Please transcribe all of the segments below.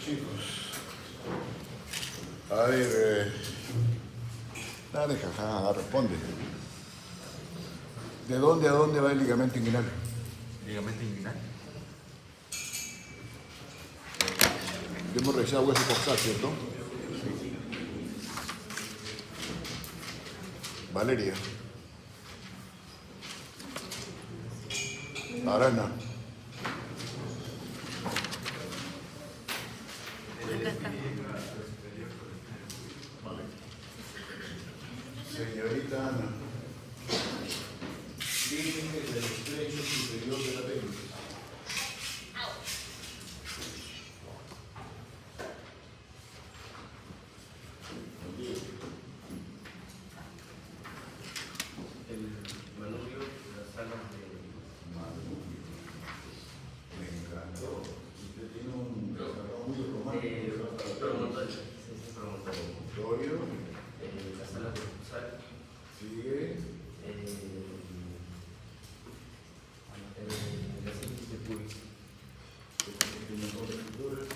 Chicos, a ver, dale, jaja, responde. ¿De dónde a dónde va el ligamento inguinal? Ligamento inguinal. Hemos revisado hueso coxal, ¿cierto? Valeria. Arana. Señorita Ana. Límite del estrecho superior de la pelvis. El manubrio, las alas de... Manubrio. Me encantó. Usted tiene un muy romántico. Promontorio. Sí, promontorio. Promontorio. Las alas de futsal. Sigue. La síntesis de pubis. Un montón de figuras.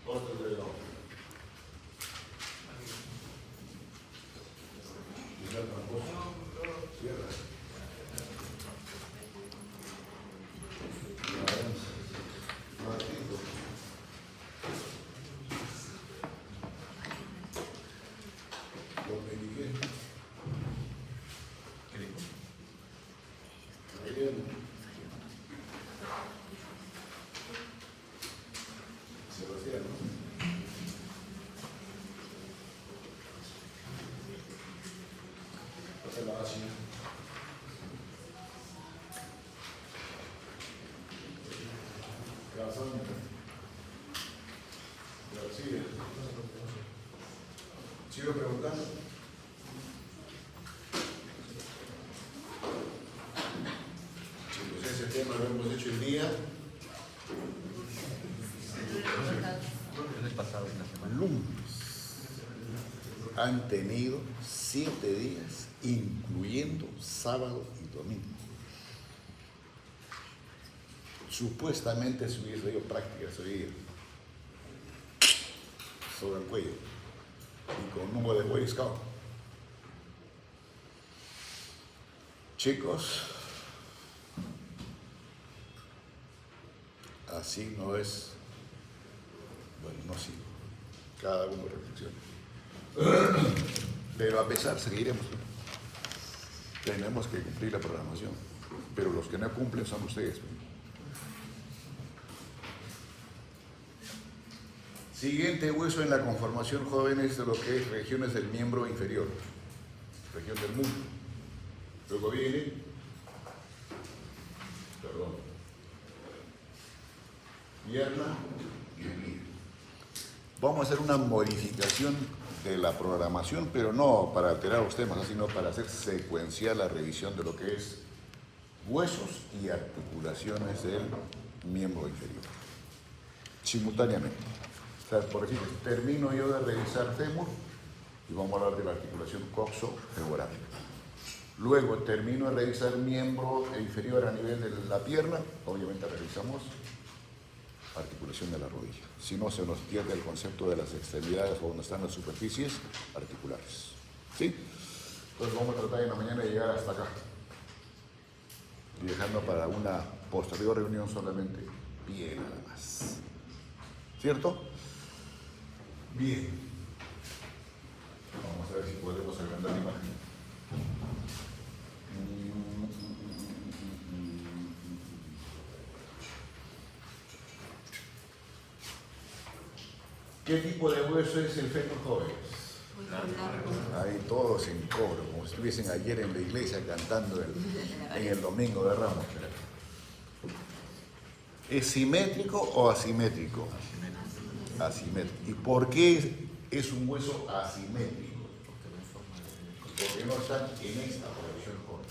Otro reloj. Mira, tramposo. Cierra. Martito. Lo mediqué. ¿Qué dijo? Bien. Sebastián, ¿no? Pasa la ácida. Razón. García. ¿Sigo preguntando? Chicos, ese tema lo hemos hecho el día El pasado de la semana. lunes. Han tenido 7 días, incluyendo sábado y domingo. Supuestamente se hubiese ido prácticas hoy día. Sobre el cuello. Y con humo de Boy Scout. Chicos, así no es. Bueno, no así. Cada uno reflexiona. Pero a pesar, seguiremos. Tenemos que cumplir la programación. Pero los que no cumplen son ustedes. Siguiente hueso en la conformación, jóvenes, de lo que es regiones del miembro inferior. Región del muslo. Luego viene, pierna y glúteo. Vamos a hacer una modificación de la programación, pero no para alterar los temas, sino para hacer secuencial la revisión de lo que es huesos y articulaciones del miembro inferior. Simultáneamente. O sea, por ejemplo, termino yo de revisar fémur y vamos a hablar de la articulación coxo-femoral. Luego termino de revisar miembro inferior a nivel de la pierna, obviamente revisamos articulación de la rodilla. Si no, se nos pierde el concepto de las extremidades o donde están las superficies articulares. ¿Sí? Entonces vamos a tratar en la mañana de llegar hasta acá. Y dejando para una posterior reunión solamente pie nada más. ¿Cierto? Bien. Vamos a ver si podemos agrandar la imagen. ¿Qué tipo de hueso es el fémur, jóvenes? Ahí todos en coro, como si estuviesen ayer en la iglesia cantando en el domingo de Ramos. ¿Es simétrico o asimétrico? Asimétrico. ¿Y por qué es un hueso asimétrico? Porque no están en esta posición, joven.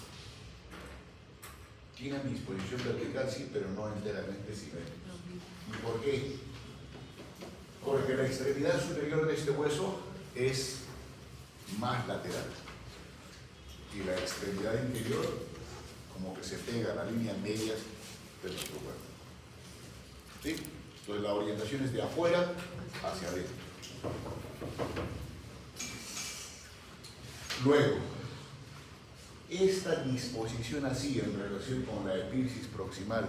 Tienen disposición vertical, sí, pero no enteramente simétricos. ¿Y por qué? Porque la extremidad superior de este hueso es más lateral y la extremidad inferior como que se pega a la línea media de nuestro cuerpo. ¿Sí? Entonces la orientación es de afuera hacia adentro. Luego, esta disposición así en relación con la epífisis proximal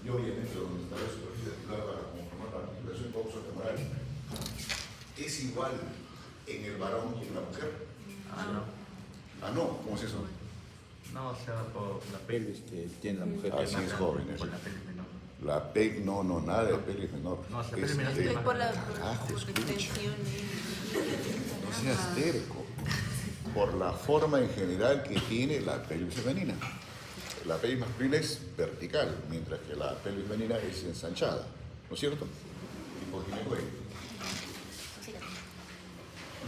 y obviamente donde está la superficie articular para conformar la articulación coxo-femoral, ¿es igual en el varón y en la mujer? No. Ah, no, ¿cómo es eso? No, o sea, por la pelvis que tiene la mujer. Así es, jóvenes. Por la pelvis menor. La PEC, no, nada de pelvis menor. No, la pelvis menor es por la carajo, por escucha. extensión. No seas terco. Por la forma en general que tiene la pelvis femenina. La pelvis masculina es vertical, mientras que la pelvis femenina es ensanchada. ¿No es cierto? Tipo ginecoide.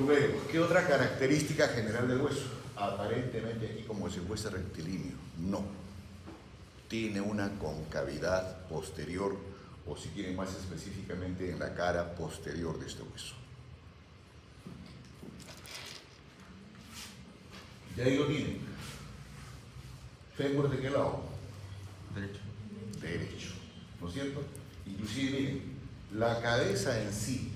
Luego, ¿qué otra característica general del hueso? Aparentemente aquí como si fuese rectilíneo. No. Tiene una concavidad posterior, o si quieren más específicamente en la cara posterior de este hueso. Y ahí lo tienen. ¿Fémur de qué lado? Derecho. Derecho. ¿No es cierto? Inclusive, miren, la cabeza en sí,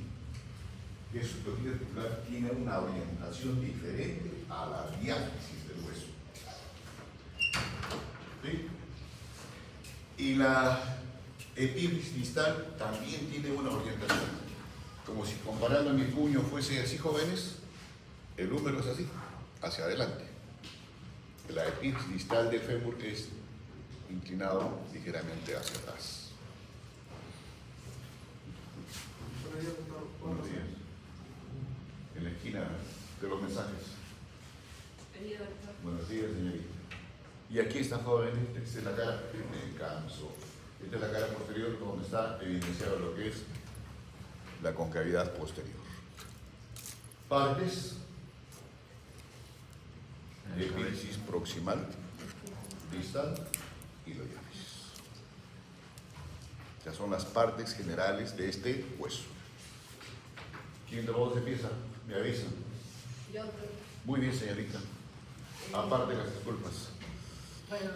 que es superficie articular, tiene una orientación diferente a la diáfisis del hueso. ¿Sí? Y la epífisis distal también tiene una orientación. Como si comparando mi puño fuese así, jóvenes, el húmero es así, hacia adelante. La epífisis distal del fémur es inclinado ligeramente hacia atrás. Buenos días. En la esquina de los mensajes. Buenos días, señorita. Y aquí está, joven, esta es la cara, me canso. Esta es la cara posterior donde está evidenciado lo que es la concavidad posterior. Partes. Epífisis proximal, distal y la diáfisis. Estas son las partes generales de este hueso. ¿Quién de los dos empieza? Me avisan. Yo, Muy bien, señorita. Aparte de las disculpas. bueno,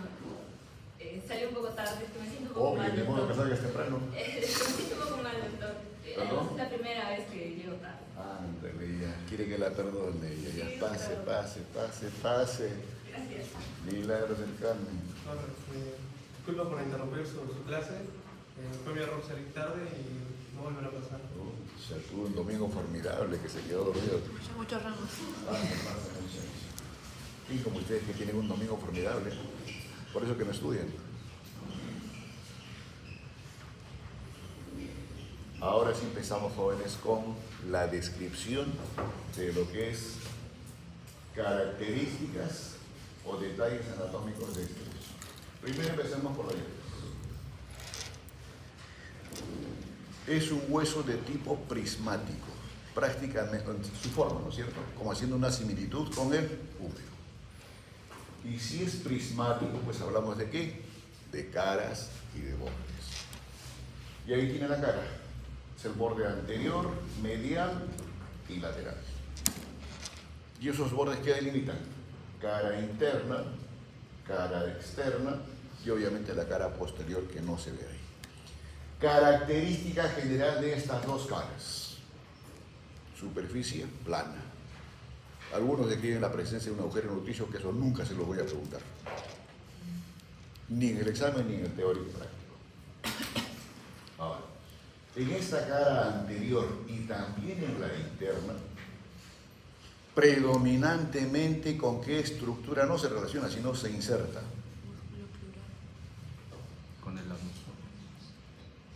salí un poco tarde, es que me siento un poco Obvio, mal. de modo que salgas temprano. Me siento un poco mal, doctor. ¿Perdón? Es la primera vez que llego tarde. Ándale, ya. Quiere que la perdone ella. Ya, Sí, pase, pero- pase. Gracias. Milagros del Carmen. Disculpa por interrumpir su clase. Fue mi error salir tarde y no volverá a pasar. O sea, tuvo un domingo formidable que se quedó dormido. Muchos ramos. Y como ustedes que tienen un domingo formidable, por eso que no estudian. Ahora sí empezamos, jóvenes, con la descripción de lo que es características o detalles anatómicos de este hueso. Primero empecemos por la diáfisis. Es un hueso de tipo prismático, prácticamente en su forma, ¿no es cierto? Como haciendo una similitud con el húmero. Y si es prismático, pues hablamos de qué? De caras y de bordes. Y ahí tiene la cara. Es el borde anterior, medial y lateral. ¿Y esos bordes qué delimitan? Cara interna, cara externa y obviamente la cara posterior que no se ve ahí. Característica general de estas dos caras. Superficie plana. Algunos describen la presencia de un agujero nutricio, que eso nunca se lo voy a preguntar. Ni en el examen ni en el teórico práctico. Ahora, en esta cara anterior y también en la interna, predominantemente con qué estructura no se relaciona, sino se inserta. Con el músculo.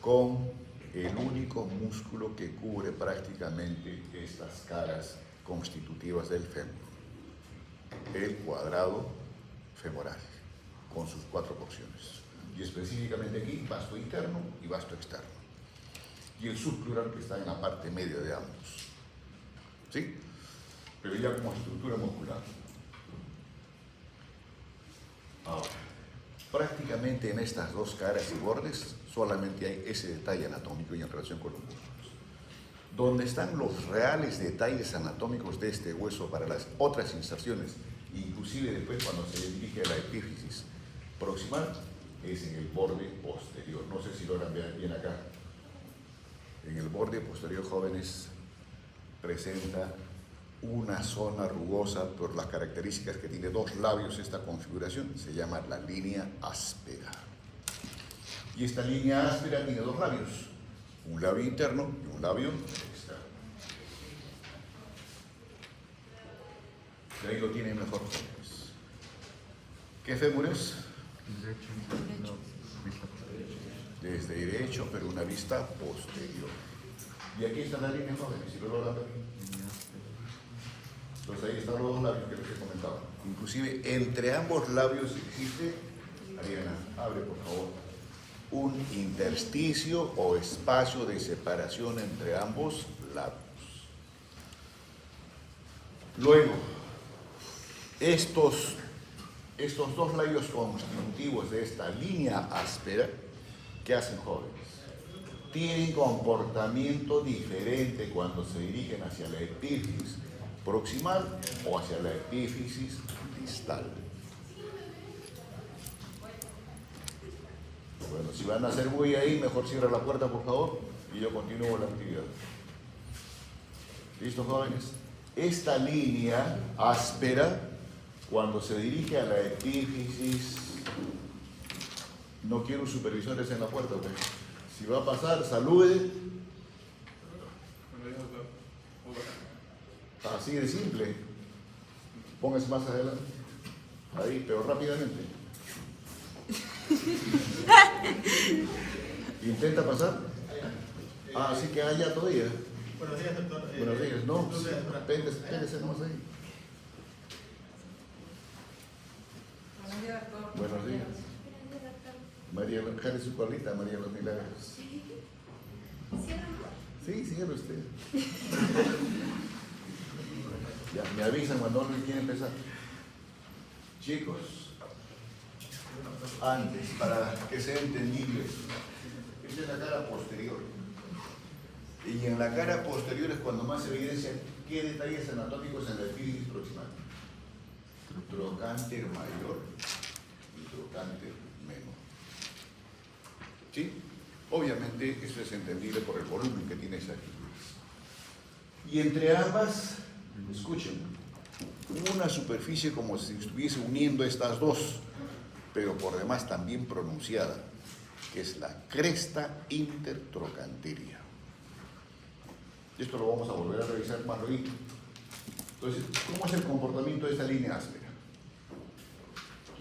Con el único músculo que cubre prácticamente estas caras constitutivas del fémur, el cuadrado femoral, con sus 4 porciones. Y específicamente aquí, vasto interno y vasto externo. Y el subpleural que está en la parte media de ambos. ¿Sí? Pero ya como estructura muscular. Ahora, prácticamente en estas dos caras y bordes solamente hay ese detalle anatómico y en relación con los músculos. Donde están los reales detalles anatómicos de este hueso para las otras inserciones, inclusive después cuando se dirige a la epífisis proximal es en el borde posterior. No sé si logran ver bien acá. En el borde posterior, jóvenes, presenta una zona rugosa por las características que tiene dos labios esta configuración, se llama la línea áspera. Y esta línea áspera tiene dos labios, un labio interno y un labio externo. De ahí lo tienen mejor. ¿Qué fémur es? Desde derecho, pero una vista posterior. Y aquí está la línea, jóvenes, si lo logran ver. Entonces ahí están los dos labios que les he comentado. Inclusive entre ambos labios existe, Ariana, abre por favor, un intersticio o espacio de separación entre ambos labios. Luego, estos dos labios constitutivos de esta línea áspera, ¿qué hacen, jóvenes? Tienen comportamiento diferente cuando se dirigen hacia la epífisis proximal o hacia la epífisis distal. Bueno, si van a hacer bulla ahí, mejor cierra la puerta, por favor, y yo continúo la actividad. ¿Listo, jóvenes? Esta línea áspera, cuando se dirige a la epífisis, no quiero supervisores en la puerta, ¿ok? Si va a pasar, salude. Así de simple. Póngase más adelante. Ahí, pero rápidamente. Intenta pasar. Ah, así que allá todavía. Buenos días, doctor. Buenos días, no. Péguese nomás ahí. Buenos días, doctor. Buenos días. María, jale su colita, María Los Milagros. Sí, cierre usted. Ya, me avisan cuando alguien quiere empezar. Chicos, antes, para que sea entendible, esta es la cara posterior. Y en la cara posterior es cuando más se evidencia qué detalles anatómicos en la epífisis proximal. Trocánter mayor y trocánter menor. ¿Sí? Obviamente eso es entendible por el volumen que tiene esa epífisis. Y entre ambas, escuchen, una superficie como si estuviese uniendo estas dos, pero por demás también pronunciada, que es la cresta intertrocanteria. Esto lo vamos a volver a revisar más luego. Entonces, ¿cómo es el comportamiento de esta línea áspera?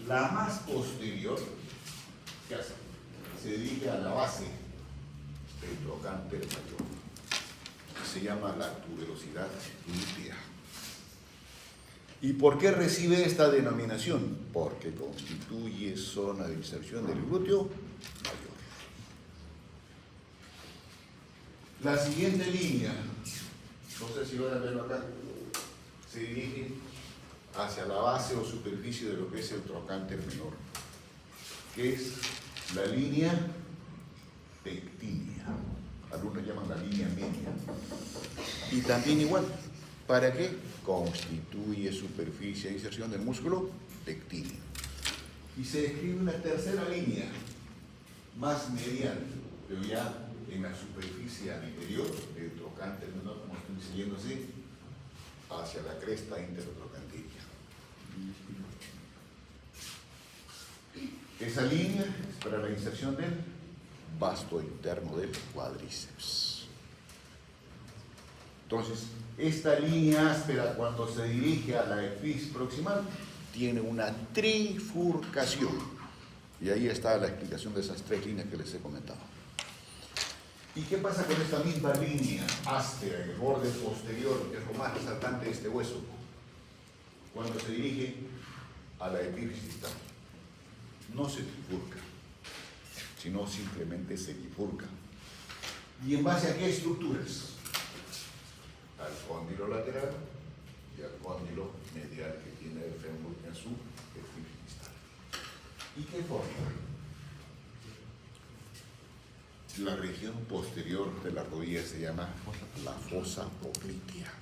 La más posterior, ¿qué hace? Se dirige a la base del trocánter mayor. Se llama la tuberosidad glútea. ¿Y por qué recibe esta denominación? Porque constituye zona de inserción del glúteo mayor. La siguiente línea, no sé si van a verlo acá, se dirige hacia la base o superficie de lo que es el trocánter menor, que es la línea pectínea. Algunos llaman la línea media. Y también igual, ¿para qué? Constituye superficie de inserción del músculo pectíneo. Y se describe una tercera línea, más medial, pero ya en la superficie anterior del trocánter menor, como estoy siguiendo así, hacia la cresta intertrocanteria. Esa línea es para la inserción del vasto interno del cuádriceps. Entonces, esta línea áspera, cuando se dirige a la epífisis proximal, tiene una trifurcación. Y ahí está la explicación de esas tres líneas que les he comentado. ¿Y qué pasa con esta misma línea áspera en el borde posterior, que es lo más resaltante de este hueso, cuando se dirige a la epífisis distal? No se trifurca, sino simplemente se bifurca. ¿Y en base a qué estructuras? Al cóndilo lateral y al cóndilo medial que tiene el fémur en su epífisis distal. ¿Y qué forma? La región posterior de la rodilla se llama la fosa poplitea.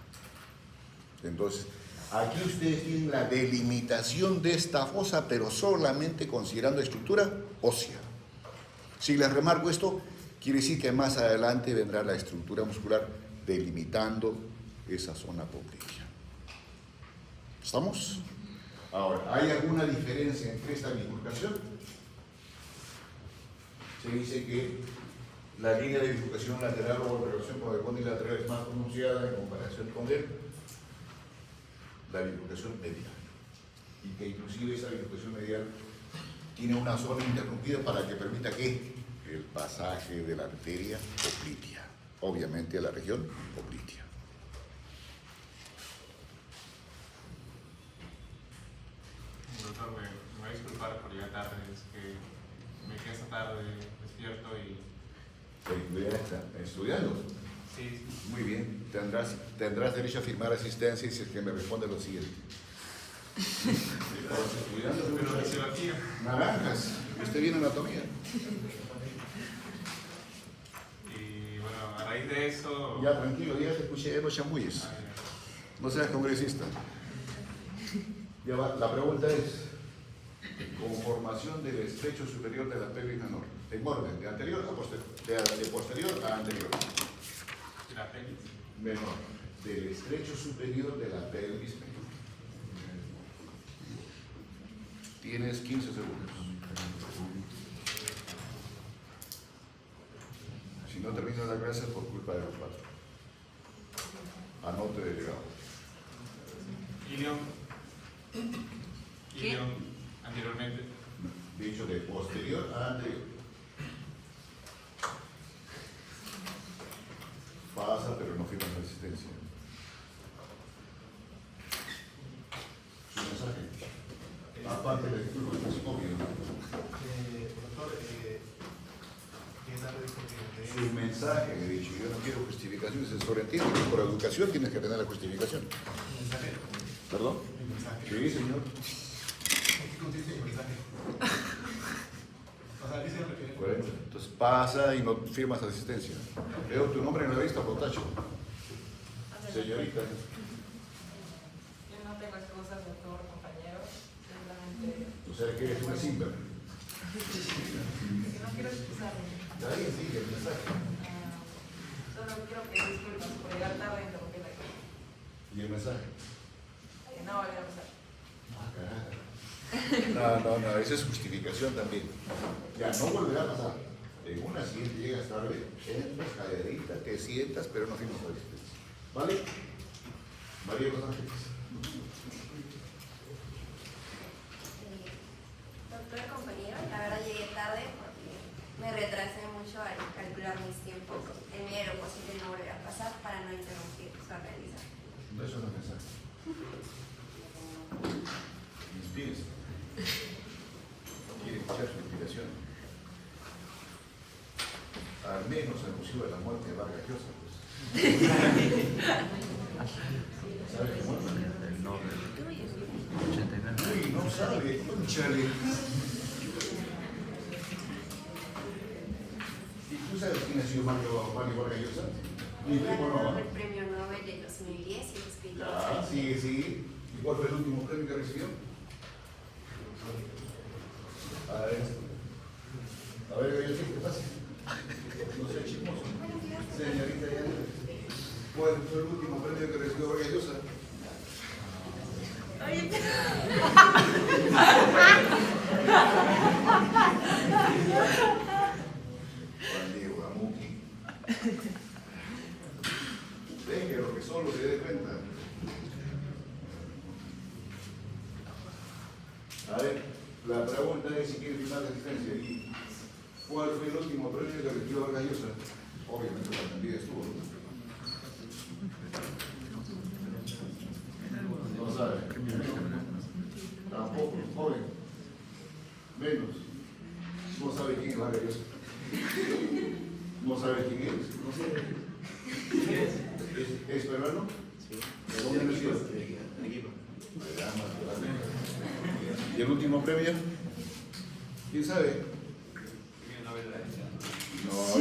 Entonces, Aquí ustedes tienen la delimitación de esta fosa, pero solamente considerando estructura ósea. Si les remarco esto, quiere decir que más adelante vendrá la estructura muscular delimitando esa zona popltea. ¿Estamos? Ahora, ¿hay alguna diferencia entre esta bifurcación? Se dice que la línea de bifurcación lateral o en relación con el condilateral es más pronunciada en comparación con la bifurcación medial. Y que inclusive esa bifurcación medial tiene una zona interrumpida para que permita que el pasaje de la arteria poplitea, obviamente a la región poplitea. Doctor, me voy a disculpar por llegar tarde, es que me quedé esta tarde despierto y... ¿Estudiando? Sí, Muy bien, tendrás derecho a firmar asistencia y si es que me responde lo siguiente. Estudiando, pero fisiología. naranjas, usted viene anatomía. Y bueno, a raíz de eso... Ya, tranquilo, ya te escuché los chambulles. Ah, No seas congresista. Ya va, la pregunta es, conformación del estrecho superior de la pelvis menor, en orden, de anterior a posterior, de posterior a anterior. ya. La pelvis. Menor, del estrecho superior de la pelvis menor. Tienes 15 segundos. Si no terminas la clase es por culpa de los cuatro. Anote delegado. Ilion. ¿Qué? Ilion, anteriormente. Dicho de posterior a anterior. Pasa, pero no firmas resistencia. Su mensaje. Aparte del título, es obvio. Doctor, ¿qué tal dijo que Su mensaje, he dicho, yo no quiero justificaciones, es sobreentiende que por educación tienes que tener la justificación. mensaje? ¿Perdón? El mensaje. Sí, señor. ¿En qué consiste el mensaje? O sea, ¿a qué se refiere? Bueno, entonces pasa y no firmas asistencia. Veo tu nombre en la lista, Potacho. Señorita. Yo no tengo excusas, doctor, compañero. Simplemente O sea que eres una simple. no quiero excusarme. De ahí sigue el mensaje. Solo quiero que disculpas por llegar tarde y interrumpir la clase. ¿Y el mensaje? No va a volver a pasar. Ah, carajo. No, esa es justificación también. Ya, no volverá a pasar. En una siguiente llegas tarde, entras, calladita, te sientas, pero no firmas asistencia. ¿Vale? María Los Ángeles. Doctor compañero, la verdad llegué tarde porque me retrasé mucho al calcular mis tiempos. En medida de lo posible no volver a pasar para no interrumpir su aprendizaje. No, eso no es mensaje. Inspírese. Quiere escuchar su inspiración. Al menos anunció de la muerte de Vargas Llosa, pues. ¿Sabe qué muerte? Uy, no sabe, cónchale. ¿Y tú sabes quién ha sido Mario Vargas Llosa? Mi primo no. Ganador del premio Nobel de 2010 y escritor. Ya, sí. ¿Y cuál fue el último premio que recibió? A ver, Gallo, ¿qué pasa? No sea chismoso. Señorita Yana, ¿cuál fue el último premio que recibió Vargas Llosa? Juan Diego Amuki. Déjelo que solo se dé cuenta. A ver, la pregunta es si quiere firmar la asistencia. ¿Y cuál fue el último premio que recibió Vargas Llosa? Obviamente la atendida estuvo. No sabe. Tampoco, joven. Menos. No sabe quién es Vargas Llosa. No sabe quién es. ¿Es peruano? ¿De dónde nació? ¿Y el último premio? ¿Quién sabe? No,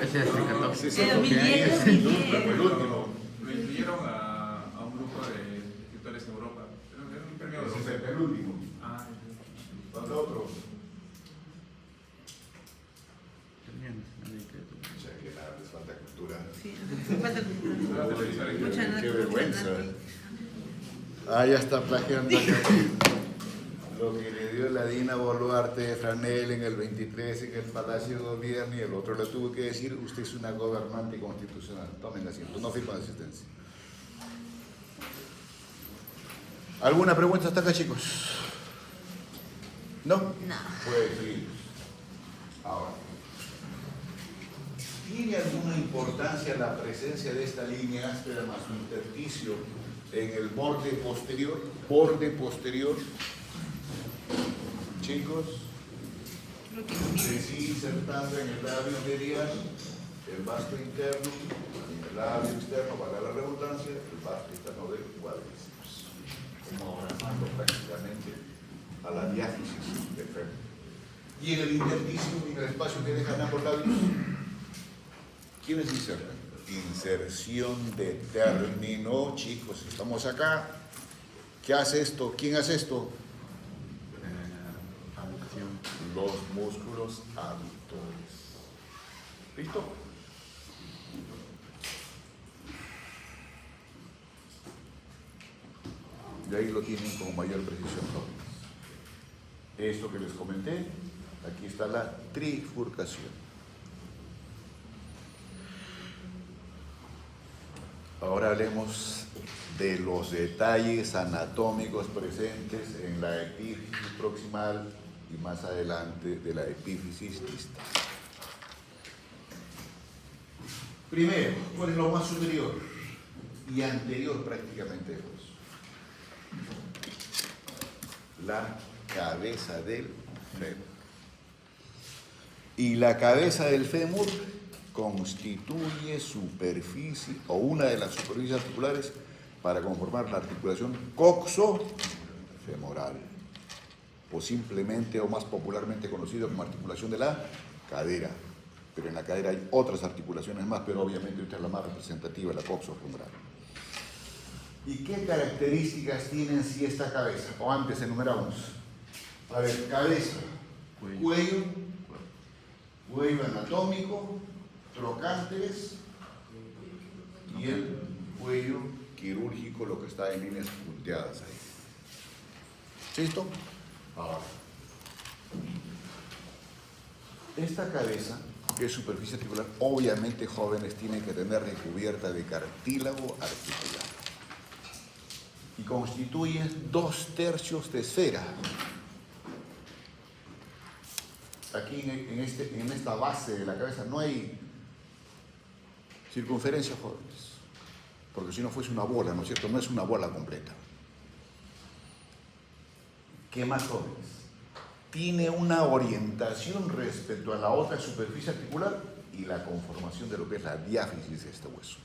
ese es el 14. El 2010, 2010. El último. Lo incluyeron a un grupo de escritores Europa. Era un premio de Ese es Europa. el penúltimo. Ah, ¿Cuánto otro? O sea, que nada, les falta cultura. Sí, falta la televisora y mucha nata, Qué mucha vergüenza. nata. Ah, ya está plagiando acá. Lo que le dio la Dina Boluarte de Franel en el 23 en el Palacio de Gobierno y el otro le tuvo que decir, usted es una gobernante constitucional. Tomen asiento, no firman asistencia. ¿Alguna pregunta hasta acá, chicos? ¿No? No. Pues sí. Ahora, ¿tiene alguna importancia la presencia de esta línea áspera más su intersticio en el borde posterior? Borde posterior. Chicos, Creo que no. se sigue insertando en el labio medial, el vasto interno, en el labio externo, para la redundancia, el vasto interno del cuádriceps, como abrazando prácticamente a la diáfisis del fémur. Y en el intersticio, en el espacio que dejan ambos labios, ¿quiénes insertan? Inserción de término, chicos, estamos acá. ¿Qué hace esto? ¿Quién hace esto? Los músculos aductores. ¿Listo? Y ahí lo tienen con mayor precisión, jóvenes. Esto que les comenté, aquí está la trifurcación. Ahora hablemos de los detalles anatómicos presentes en la epífisis proximal y más adelante de la epífisis distal. Primero, ¿cuál es lo más superior y anterior prácticamente de los? La cabeza del fémur. Y la cabeza del fémur constituye superficie o una de las superficies articulares para conformar la articulación coxofemoral, o simplemente o más popularmente conocido como articulación de la cadera. Pero en la cadera hay otras articulaciones más, pero obviamente esta es la más representativa, la coxofemoral. ¿Y qué características tiene en sí esta cabeza? O antes enumeramos. A ver, cabeza, cuello anatómico, trocánteres y el cuello quirúrgico, lo que está en líneas punteadas ahí. ¿Listo? Ahora, esta cabeza, que es superficie articular, obviamente jóvenes tienen que tener recubierta de cartílago articular y constituye 2/3 de esfera. Aquí en esta base de la cabeza no hay circunferencia, jóvenes, porque si no fuese una bola, ¿no es cierto? No es una bola completa. ¿Qué más, jóvenes? Tiene una orientación respecto a la otra superficie articular y la conformación de lo que es la diáfisis de este hueso.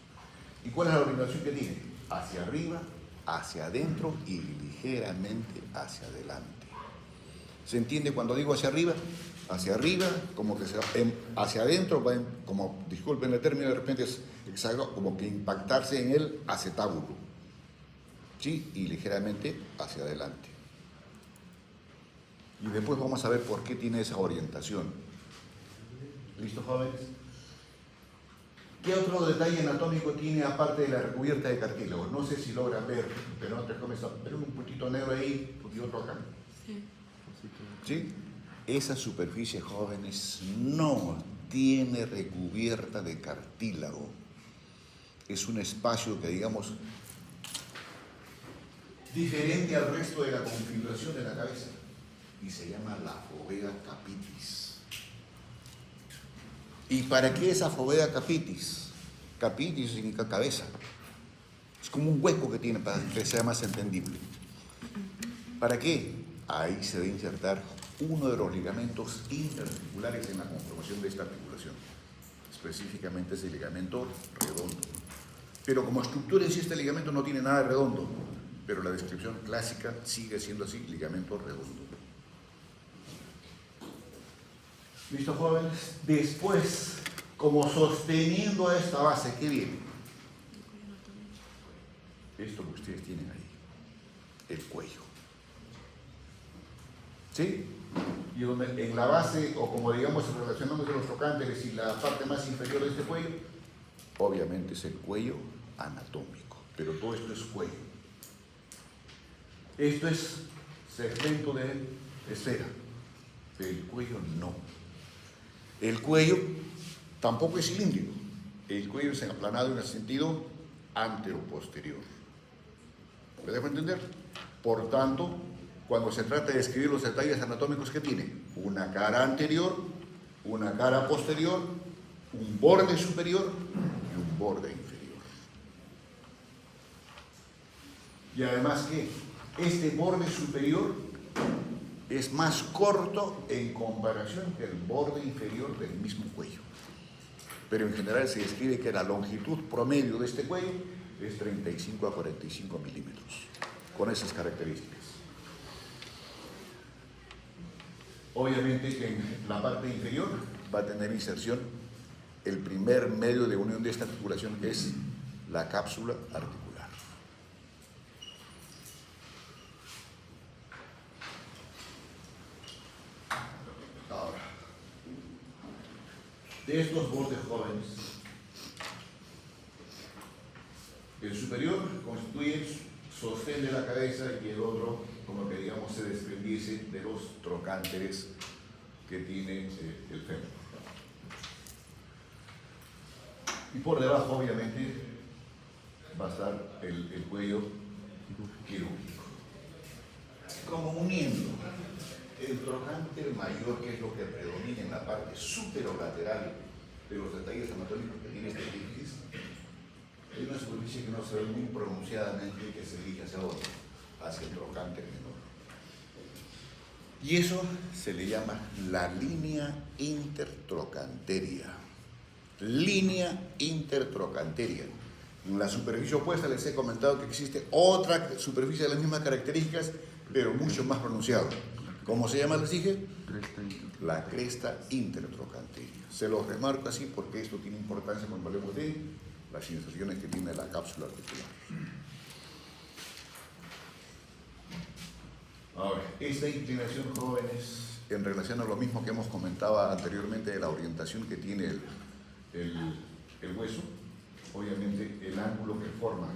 ¿Y cuál es la orientación que tiene? Hacia arriba, hacia adentro y ligeramente hacia adelante. ¿Se entiende cuando digo hacia arriba? Hacia arriba, como que hacia adentro, como, disculpen el término, de repente es como que impactarse en el acetábulo, ¿sí? Y ligeramente hacia adelante. Y después vamos a ver por qué tiene esa orientación. ¿Listo, jóvenes? ¿Qué otro detalle anatómico tiene aparte de la recubierta de cartílago? No sé si logran ver, pero no te comes, pero un puntito negro ahí y otro acá. ¿Sí? Esa superficie, jóvenes, no tiene recubierta de cartílago. Es un espacio que, digamos, diferente al resto de la configuración de la cabeza y se llama la fovea capitis. ¿Y para qué esa fovea capitis? Capitis significa cabeza. Es como un hueco que tiene para que sea más entendible. ¿Para qué? Ahí se debe insertar uno de los ligamentos interarticulares en la conformación de esta articulación. Específicamente es el ligamento redondo. Pero como estructura en sí este ligamento no tiene nada de redondo, pero la descripción clásica sigue siendo así, ligamento redondo. ¿Listo, jóvenes? Después, como sosteniendo a esta base, ¿qué viene? Esto que ustedes tienen ahí. el cuello. ¿Sí? Y donde en la base, o como digamos relacionándose los trocánteres y la parte más inferior de este cuello, obviamente es el cuello anatómico, pero todo esto es cuello. Esto es segmento de esfera, el cuello no. El cuello tampoco es cilíndrico, el cuello es aplanado en el sentido antero-posterior. ¿Me dejo entender? Por tanto, cuando se trata de describir los detalles anatómicos que tiene, una cara anterior, una cara posterior, un borde superior y un borde inferior. Y además que este borde superior es más corto en comparación que el borde inferior del mismo cuello. Pero en general se describe que la longitud promedio de este cuello es 35 a 45 milímetros, con esas características. Obviamente que en la parte inferior va a tener inserción el primer medio de unión de esta articulación, que es la cápsula articular. Ahora, de estos bordes jóvenes, el superior constituye sostén de la cabeza y el otro, como que digamos, se desprendiese de los trocánteres que tiene el fémur. Y por debajo, obviamente, va a estar el cuello quirúrgico. Como uniendo el trocánter mayor, que es lo que predomina en la parte superolateral de los detalles anatómicos que tiene este epífisis, hay una superficie que no se ve muy pronunciadamente y que se dirige hacia dónde, hacia el trocánter menor. Y eso se le llama la línea intertrocanteria. Línea intertrocanteria. En la superficie opuesta les he comentado que existe otra superficie de las mismas características, pero mucho más pronunciada. ¿Cómo se llama, les dije? La cresta intertrocanteria. Se los remarco así porque esto tiene importancia cuando hablemos de las inserciones que tiene la cápsula articular. Ahora, esta inclinación, jóvenes, en relación a lo mismo que hemos comentado anteriormente de la orientación que tiene el hueso, obviamente el ángulo que forma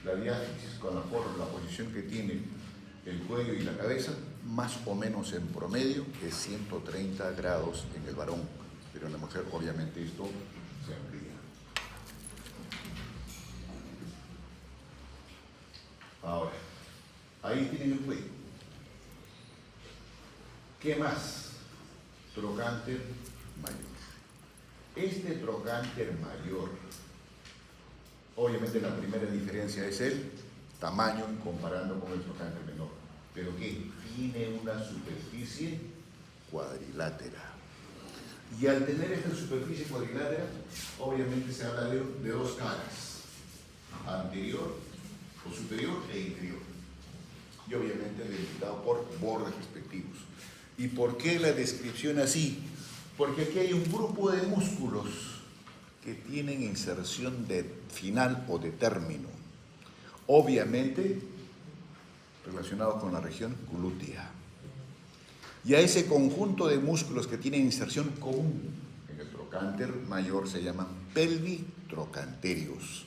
la diáfisis con la posición que tiene el cuello y la cabeza, más o menos en promedio es 130 grados en el varón, pero en la mujer obviamente esto se amplía. Ahora, ahí tienen el cuello. ¿Qué más? Trocánter mayor. Este trocánter mayor, obviamente la primera diferencia es el tamaño comparando con el trocánter menor, pero que tiene una superficie cuadrilátera. Y al tener esta superficie cuadrilátera, obviamente se habla de dos caras, anterior o superior e inferior, y obviamente delimitado por bordes respectivos. ¿Y por qué la descripción así? Porque aquí hay un grupo de músculos que tienen inserción de final o de término, obviamente relacionados con la región glútea. Y a ese conjunto de músculos que tienen inserción común en el trocánter mayor se llaman pelvitrocanterios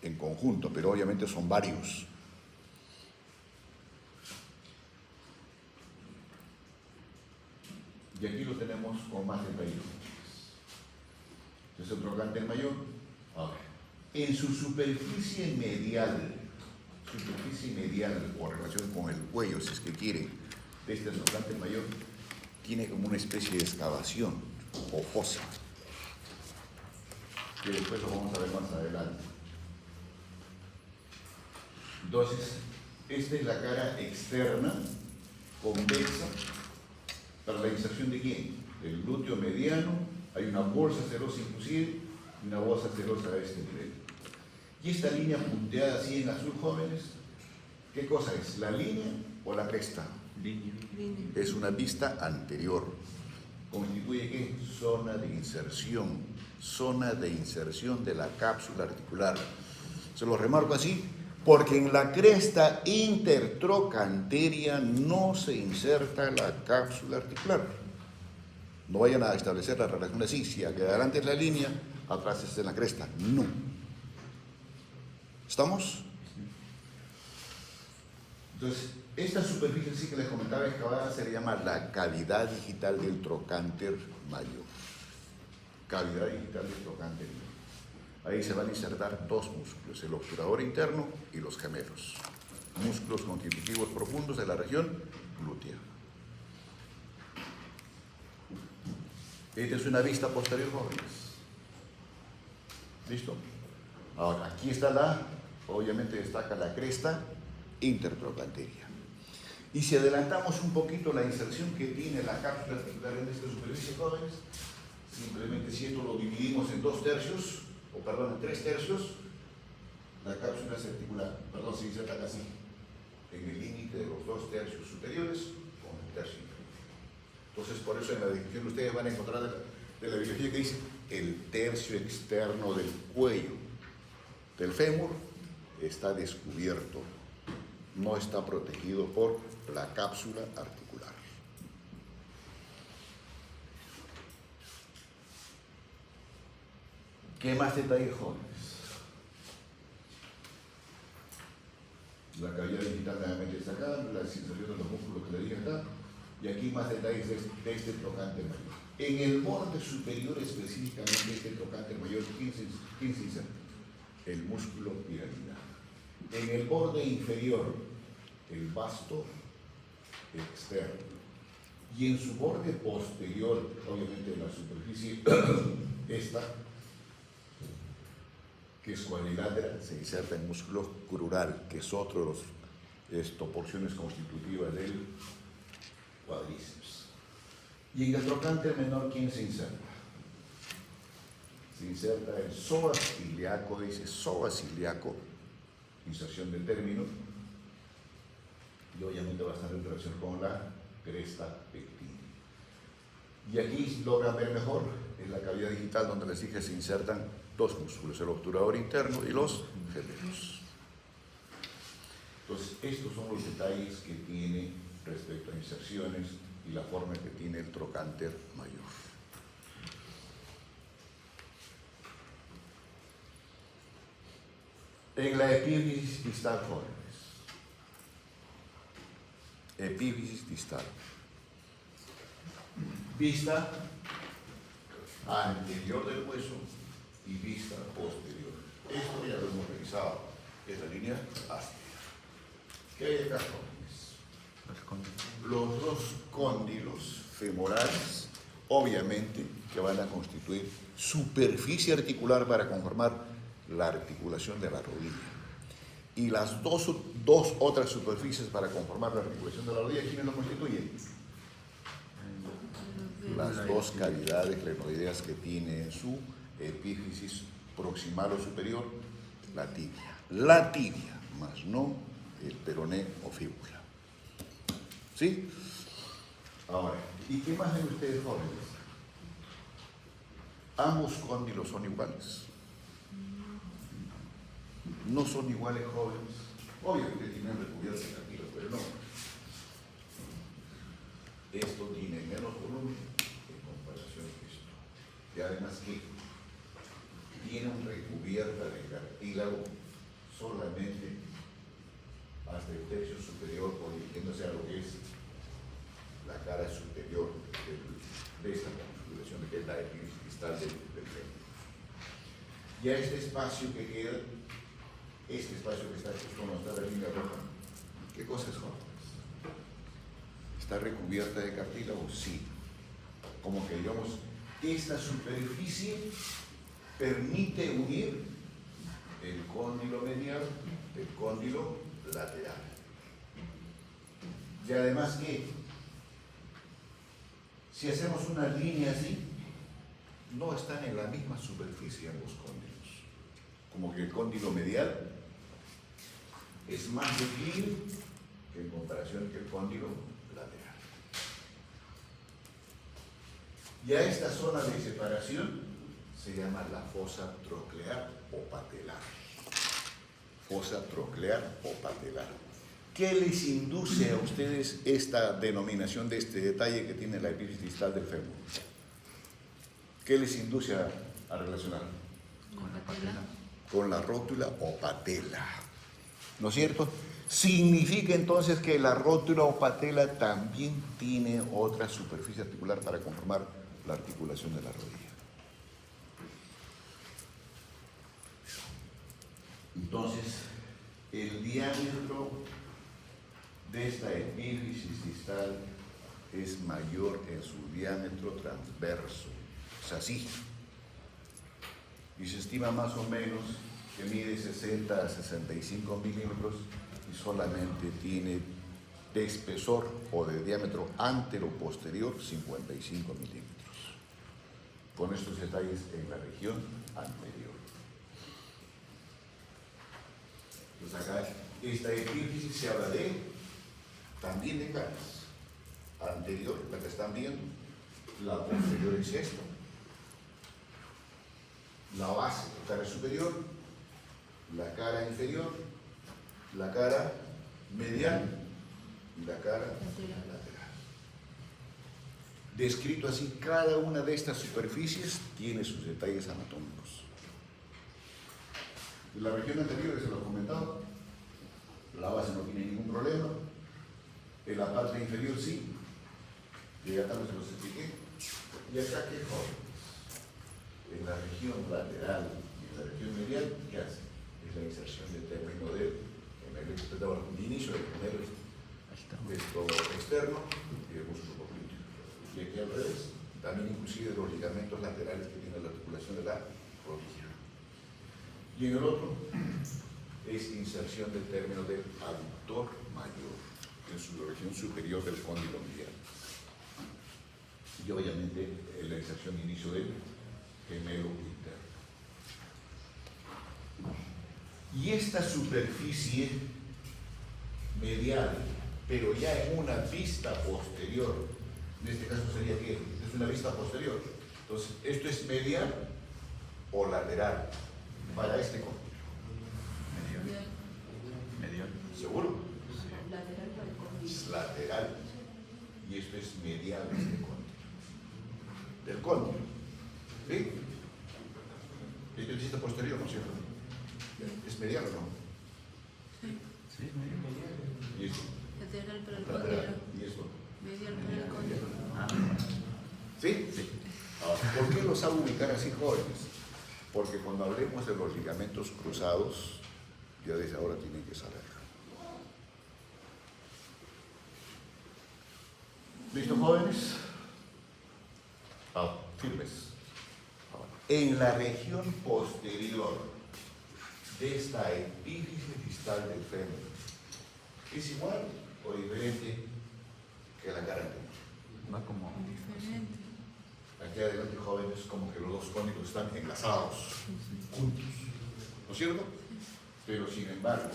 en conjunto, pero obviamente son varios. Y aquí lo tenemos con más detalle. Este es el trocánter mayor. Ahora, en su superficie medial o relación con el cuello, si es que quieren, de este trocánter mayor, tiene como una especie de excavación o fosa, que después lo vamos a ver más adelante. Entonces, esta es la cara externa, convexa, para la inserción de quién? Del glúteo mediano, hay una bolsa serosa inclusive, y una bolsa serosa a este nivel. Y esta línea punteada así en azul, jóvenes, ¿qué cosa es? ¿La línea o la cresta? Línea. Es una vista anterior. ¿Constituye qué? Zona de inserción de la cápsula articular. Se lo remarco así Porque en la cresta intertrocanteria no se inserta la cápsula articular. No vayan a establecer la relación así, si adelante es la línea, atrás es en la cresta. No. ¿Estamos? Entonces, esta superficie sí que les comentaba excavada se le llama la cavidad digital del trocánter mayor. Cavidad digital del trocánter mayor. Ahí se van a insertar dos músculos, el obturador interno y los gemelos. Músculos constitutivos profundos de la región glútea. Esta es una vista posterior, jóvenes. ¿Listo? Ahora, aquí está obviamente destaca la cresta intertrocanteria. Y si adelantamos un poquito la inserción que tiene la cápsula articular en esta superficie, jóvenes, simplemente si esto lo dividimos en 2/3, en 3/3, la cápsula se inserta casi en el límite de los 2/3 superiores con el tercio inferior. Entonces, por eso en la descripción ustedes van a encontrar de la biología que dice el tercio externo del cuello del fémur está descubierto, no está protegido por la cápsula articular. ¿Qué más detalles, jóvenes? La cavidad digital nuevamente destacada, la inserción de los músculos que le dije acá, y aquí más detalles de este trocánter mayor. En el borde superior específicamente este trocánter mayor, ¿quién se inserta? El músculo piramidal. En el borde inferior, el vasto externo. Y en su borde posterior, obviamente en la superficie, esta, que es cuadrilátera, se inserta el músculo crural, que es otro de las porciones constitutivas del cuádriceps. Y en el trocánter menor, ¿quién se inserta? Se inserta el psoas ilíaco, dice psoas ilíaco, inserción del término, y obviamente va a estar en relación con la cresta pectínica. Y aquí logran ver mejor, en la cavidad digital donde les dije se insertan dos músculos, el obturador interno y los gemelos. Entonces, estos son los detalles que tiene respecto a inserciones y la forma que tiene el trocánter mayor. En la epífisis distal, jóvenes. Epífisis distal. Vista anterior del hueso y vista posterior. Esto ya lo hemos revisado. Es la línea áspera. ¿Qué hay acá, jóvenes? Los dos cóndilos femorales, obviamente, que van a constituir superficie articular para conformar la articulación de la rodilla. Y las dos otras superficies para conformar la articulación de la rodilla, ¿quiénes lo constituyen? Las dos cavidades glenoideas que tiene en su epífisis proximal o superior, la tibia. La tibia, más no el peroné o fíbula. ¿Sí? Ahora, ¿y qué más ven ustedes, jóvenes? Ambos cóndilos son iguales. No son iguales, jóvenes. Obviamente tienen recubierta de cartílago, pero no. Esto tiene menos volumen en comparación con esto. Y además que tienen recubierta de cartílago solamente hasta el tercio superior, o dirigiéndose a lo que es la cara superior de esta configuración, que es la epífisis distal del fémur. Y a este espacio que queda, este espacio que está justo donde está la línea roja, ¿qué cosa es, jóvenes? ¿Está recubierta de cartílago? Sí. Como que digamos, esta superficie permite unir el cóndilo medial del cóndilo lateral. Y además que, si hacemos una línea así, no están en la misma superficie ambos cóndilos. Como que el cóndilo medial es más declive que en comparación que el cóndilo lateral. Y a esta zona de separación se llama la fosa troclear o patelar. fosa troclear o patelar. ¿Qué les induce a ustedes esta denominación de este detalle que tiene la epífisis distal del fémur? ¿Qué les induce a relacionar? Con la rótula o patela. ¿No es cierto? Significa entonces que la rótula o patela también tiene otra superficie articular para conformar la articulación de la rodilla. Entonces, el diámetro de esta epífisis distal es mayor en su diámetro transverso, es así. Y se estima más o menos que mide 60 a 65 milímetros y solamente tiene de espesor o de diámetro antero-posterior 55 milímetros. Con estos detalles en la región anterior. Entonces acá, esta epífisis se habla también de caras. Anterior, la que están viendo, la posterior es esta. La base, la cara superior, la cara inferior, la cara medial y la cara lateral. Descrito así, cada una de estas superficies tiene sus detalles anatómicos. En la región anterior, se lo he comentado, la base no tiene ningún problema, en la parte inferior sí, y acá no se los expliqué, y acá qué jóvenes. En la región lateral y en la región medial, ¿qué hace? Es la inserción del término del inicio del gemelo externo y el músculo popliteo. Y aquí al revés, también inclusive los ligamentos laterales que tiene la articulación de la rodilla. Y en el otro es inserción del término del aductor mayor en su región superior del cóndilo medial. Y obviamente la inserción de inicio del gemelo interno. Y esta superficie medial, pero ya en una vista posterior, en este caso sería ¿qué? Es una vista posterior. Entonces, ¿esto es medial o lateral para este cóndilo? Medial. ¿Seguro? Lateral para el cóndilo. Es lateral. Y esto es medial de este cóndilo. Del cóndilo. ¿Sí? Esto es vista posterior, ¿no es cierto? ¿Es medial o no? Sí, medial. ¿Y esto? Lateral para el Lateral. cóndilo. ¿Y esto? Medial para el cóndilo. Ah, ¿Sí? Sí. Ahora, ¿por qué los hago ubicar así, jóvenes? Porque cuando hablemos de los ligamentos cruzados, ya desde ahora tienen que saberlo. ¿Listo, jóvenes? Firmes. Ahora, en la región posterior de esta epífisis distal del fémur, ¿es igual o diferente que la cara anterior? va como Diferente. Aquí adelante, jóvenes, como que los dos cónicos están enlazados, juntos, ¿no es cierto? Pero sin embargo,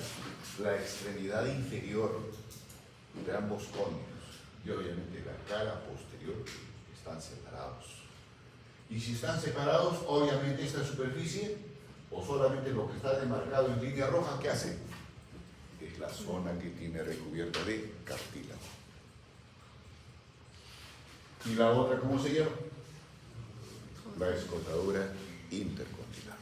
la extremidad inferior de ambos cónicos y obviamente la cara posterior están separados. Y si están separados, obviamente esta superficie, o solamente lo que está demarcado en línea roja, ¿qué hace? Es la zona que tiene recubierta de cartílago. ¿Y la otra cómo se llama? La escotadura intercondylar.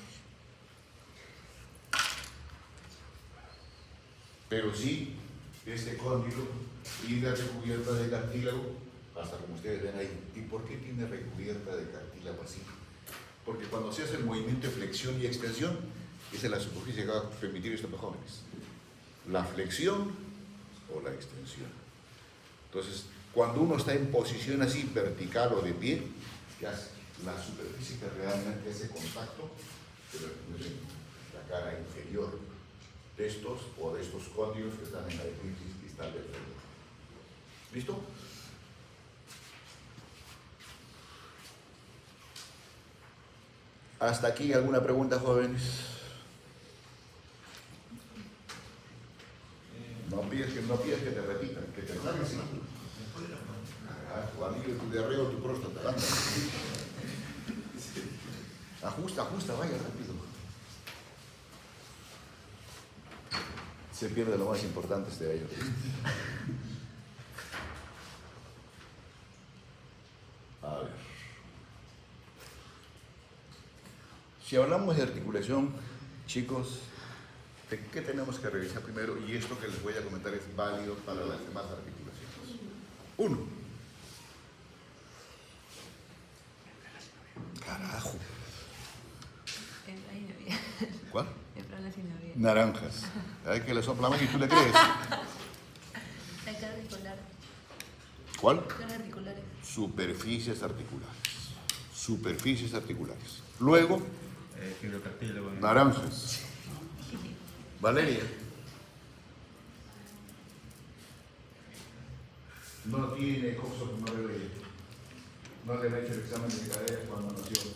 Pero sí, este cóndilo tiene recubierta de cartílago, hasta como ustedes ven ahí. ¿Y por qué tiene recubierta de cartílago así? Porque cuando se hace el movimiento de flexión y extensión, esa es la superficie que va a permitir esto para jóvenes. La flexión o la extensión. Entonces, cuando uno está en posición así, vertical o de pie, ¿qué hace? La superficie que realmente hace contacto, la cara inferior de estos o de estos cóndilos que están en la epífisis distal del fémur. ¿Listo? ¿Hasta aquí alguna pregunta, jóvenes? No pides que te repitan, que te salgan así. Tu amigo, tu diarrea o tu próstata. Anda. Ajusta, vaya rápido. Se pierde lo más importante este gallo. A ver. Si hablamos de articulación, chicos, ¿de qué tenemos que revisar primero? Y esto que les voy a comentar es válido para las demás articulaciones. 1. Carajo. ¿Cuál? Naranjas. Hay que le sopla más y tú le crees. Hay que articular. ¿Cuál? Las articulares. Superficies articulares. Superficies articulares. Luego, Fibrocartílago. naranjas. Valeria. No tiene coxo, no le ve. No le ha hecho el examen de cadera cuando nació.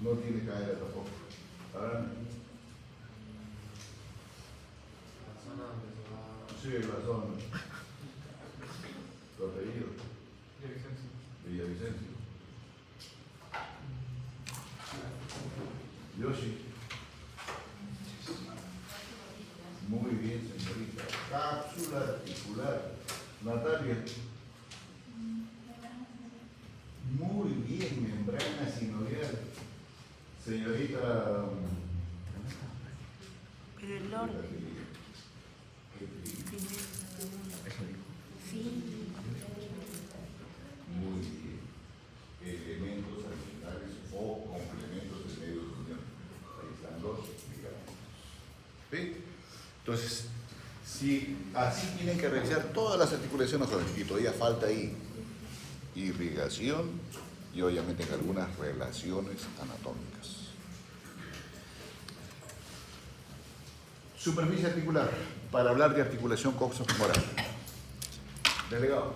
No tiene cadera tampoco. Ahora, sí, la zona. Los apellidos. Villavicencio. Yoshi. Muy bien, señorita. Cápsula articular. Natalia. Muy bien, membrana sinovial. Señorita. Pero el orden. Muy bien. Elementos alimentarios o complementos de medio de unión. Ahí están los ligamentos. ¿Sí? Entonces, si así tienen que revisar todas las articulaciones, y todavía falta ahí irrigación y obviamente algunas relaciones anatómicas. Superficie articular, para hablar de articulación coxofemoral. Delegado.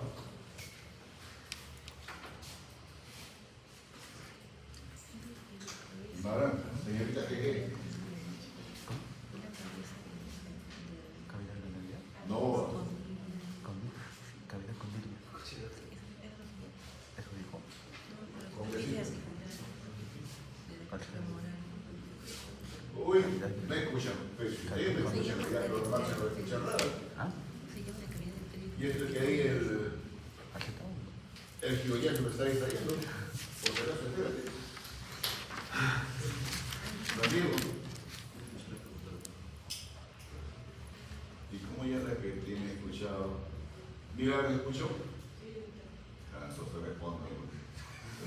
Naranja, señorita Jeje. Cavidad condiliar. No, Cavidad condiliar. Eso dijo. ¿con qué sí? Uy, me escuchan. Pues, ustedes me escuchan, ya los demás se lo escuchan raro. ¿Ah? Y esto que ahí Acetado. el gioyano lo está distrayendo. Por si acaso, espérate. Lo digo. ¿Y cómo ya repetí me he escuchado? Mira, ¿me escuchó? Ah, eso se responde.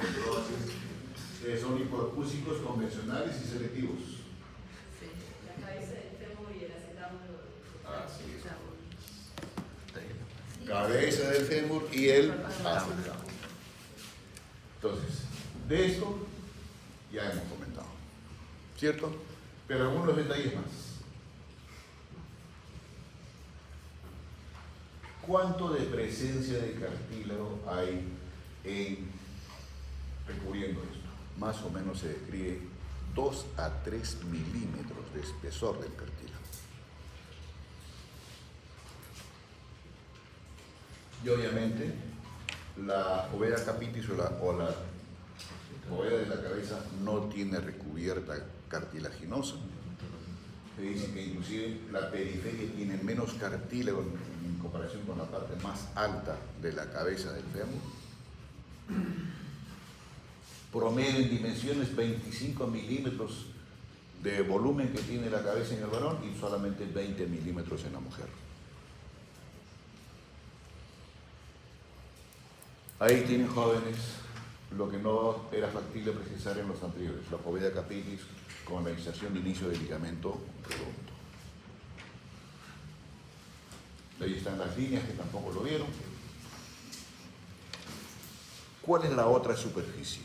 Entonces, son hipoacúsicos convencionales y selectivos. La cabeza del fémur y el acetábulo. Así es. Cabeza del fémur y el acetábulo. Entonces, de esto ya hemos comentado, ¿cierto? Pero algunos detalles más. ¿Cuánto de presencia de cartílago hay recubriendo esto? Más o menos se describe 2 a 3 milímetros de espesor del cartílago. Y obviamente la ovea capitis o la ovea de la cabeza no tiene recubierta cartilaginosa. Se dice que inclusive la periferia tiene menos cartílago en comparación con la parte más alta de la cabeza del fémur. Promedio en dimensiones 25 milímetros de volumen que tiene la cabeza en el varón y solamente 20 milímetros en la mujer. Ahí tienen jóvenes lo que no era factible precisar en los anteriores, la poveda capitis con la inserción de inicio del ligamento redondo. Ahí están las líneas que tampoco lo vieron. ¿Cuál es la otra superficie?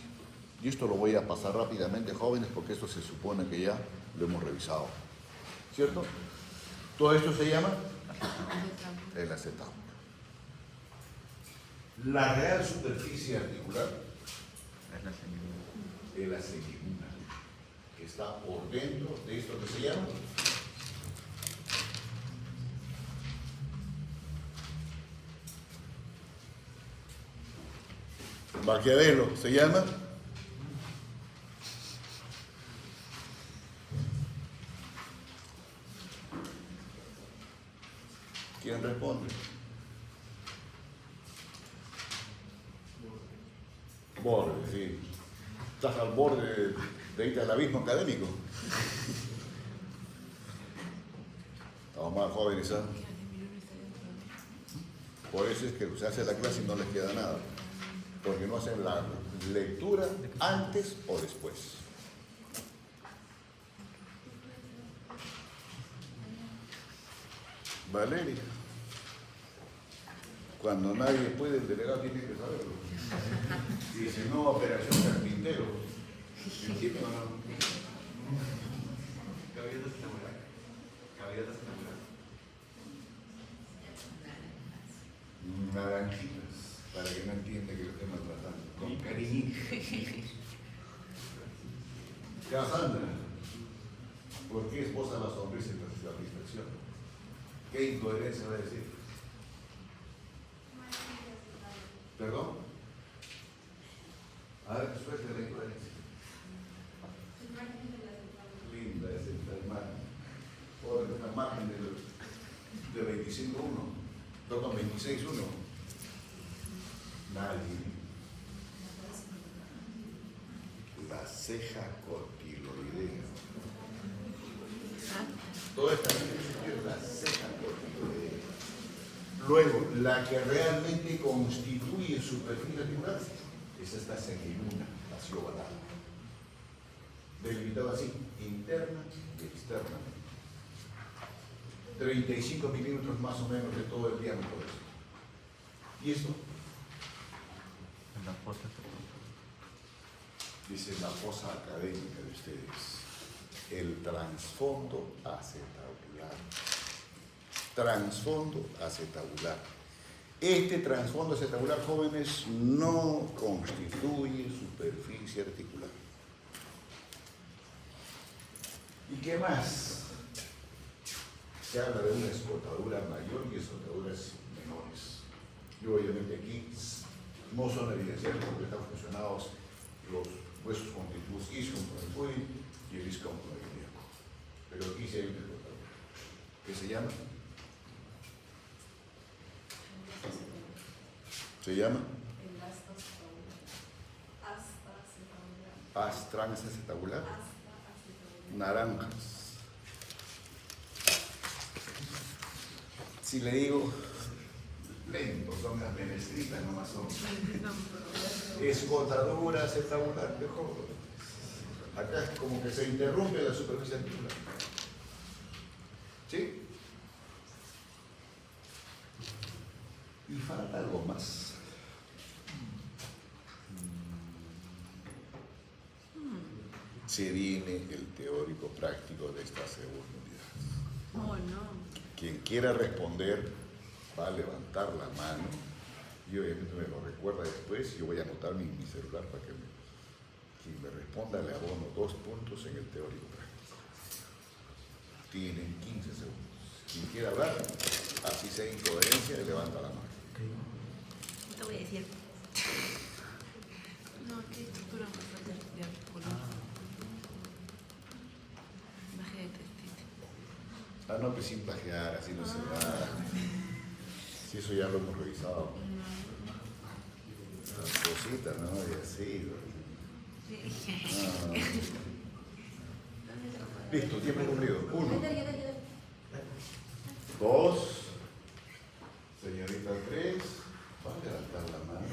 Y esto lo voy a pasar rápidamente, jóvenes, porque esto se supone que ya lo hemos revisado. ¿Cierto? Todo esto se llama el acetábulo. La real superficie articular Es la semiluna. es la semiluna, que está por dentro de esto que se llama Maquiavelo, se llama nombre? Borde, sí. Estás al borde de irte al abismo académico. Estamos más jóvenes, ¿sabes? Por eso es que se hace la clase y no les queda nada. Porque no hacen la lectura antes o después. Valeria. Cuando nadie puede, el delegado tiene que saberlo. Y dice, no, operación carpintero. ¿Entiendes o no? Caballetas enamoradas. Caballetas enamoradas. Naranjitas, para que no entienda que lo estoy maltratando. Con cariñito. Cassandra, ¿por qué esposa la sonrisa y la satisfacción? ¿Qué incoherencia va a decir? ¿Perdón? A ver, suerte la incoherencia. Linda es esta imagen. Por esta imagen de 25.1. Perdón, 26.1. Nadie. La ceja cotiloidea. Toda esta gente es la ceja cotiloidea. Luego, la que realmente constituye su perfil articular es esta semiluna fasciovalar. Delimitada así, interna y externa. 35 milímetros más o menos de todo el diámetro de esto. ¿Y esto? En la foto. Dice la fosa académica de ustedes. El trasfondo acetabular. Trasfondo acetabular. Este trasfondo acetabular, jóvenes, no constituye superficie articular. ¿Y qué más? Se habla de una escotadura mayor y escotaduras menores. Y obviamente aquí no son evidenciados porque están fusionados los huesos constitutivos isquiomucoid y el isquiomucoidíaco. Pero aquí sí hay una escotadura. ¿Qué se llama? ¿Se llama? Astranas acetabular. Naranjas. Si le digo, lento, son las menestritas, nomás son. Escotadura acetabular, mejor. Acá es como que se interrumpe la superficie articular. ¿Sí? Y falta algo más. Se viene el teórico práctico de esta segunda unidad. Oh, no. Quien quiera responder va a levantar la mano y obviamente me lo recuerda después. Yo voy a anotar mi celular para que quien me responda le abono 2 puntos en el teórico práctico. Tienen 15 segundos. Quien quiera hablar, así sea incoherencia, le levanta la mano. No te voy a decir. No, ¿qué estructura me falta de articular? Baje de testito. Ah, no, pues sin plagiar, así no se da. Si eso ya lo hemos revisado. Las cositas, ¿no? Y así. Ah. Listo, tiempo cumplido. 1, 2, señorita 3. Va a levantar la mano.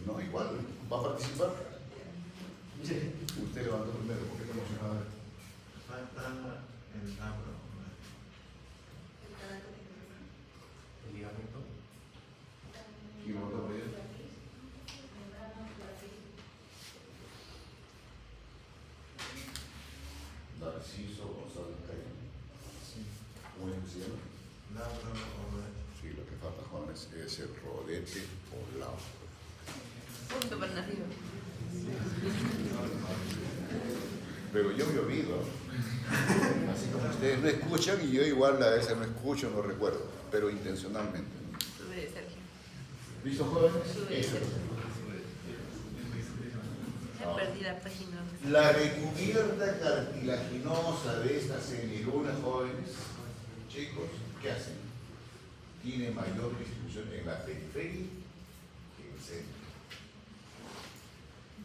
No, igual, ¿va a participar? Usted levantó primero, ¿por qué no emocionaba? Falta el labro. El ligamento. ¿Y lo votó por ella? Narciso González Calle. ¿Cómo es que se llama? Labro o Sí, lo que falta, jóvenes, es el rodete o lao. Punto para arriba. Pero yo me olvido. Así como ustedes no escuchan y yo igual a veces no escucho, no recuerdo, pero intencionalmente. Sube de Sergio. ¿Listo, jóvenes? Sube de Eso. Sergio. Ya perdí la página. La recubierta cartilaginosa de esta semiluna, jóvenes, chicos, ¿qué hacen? tiene mayor distribución en la periferia que en el centro.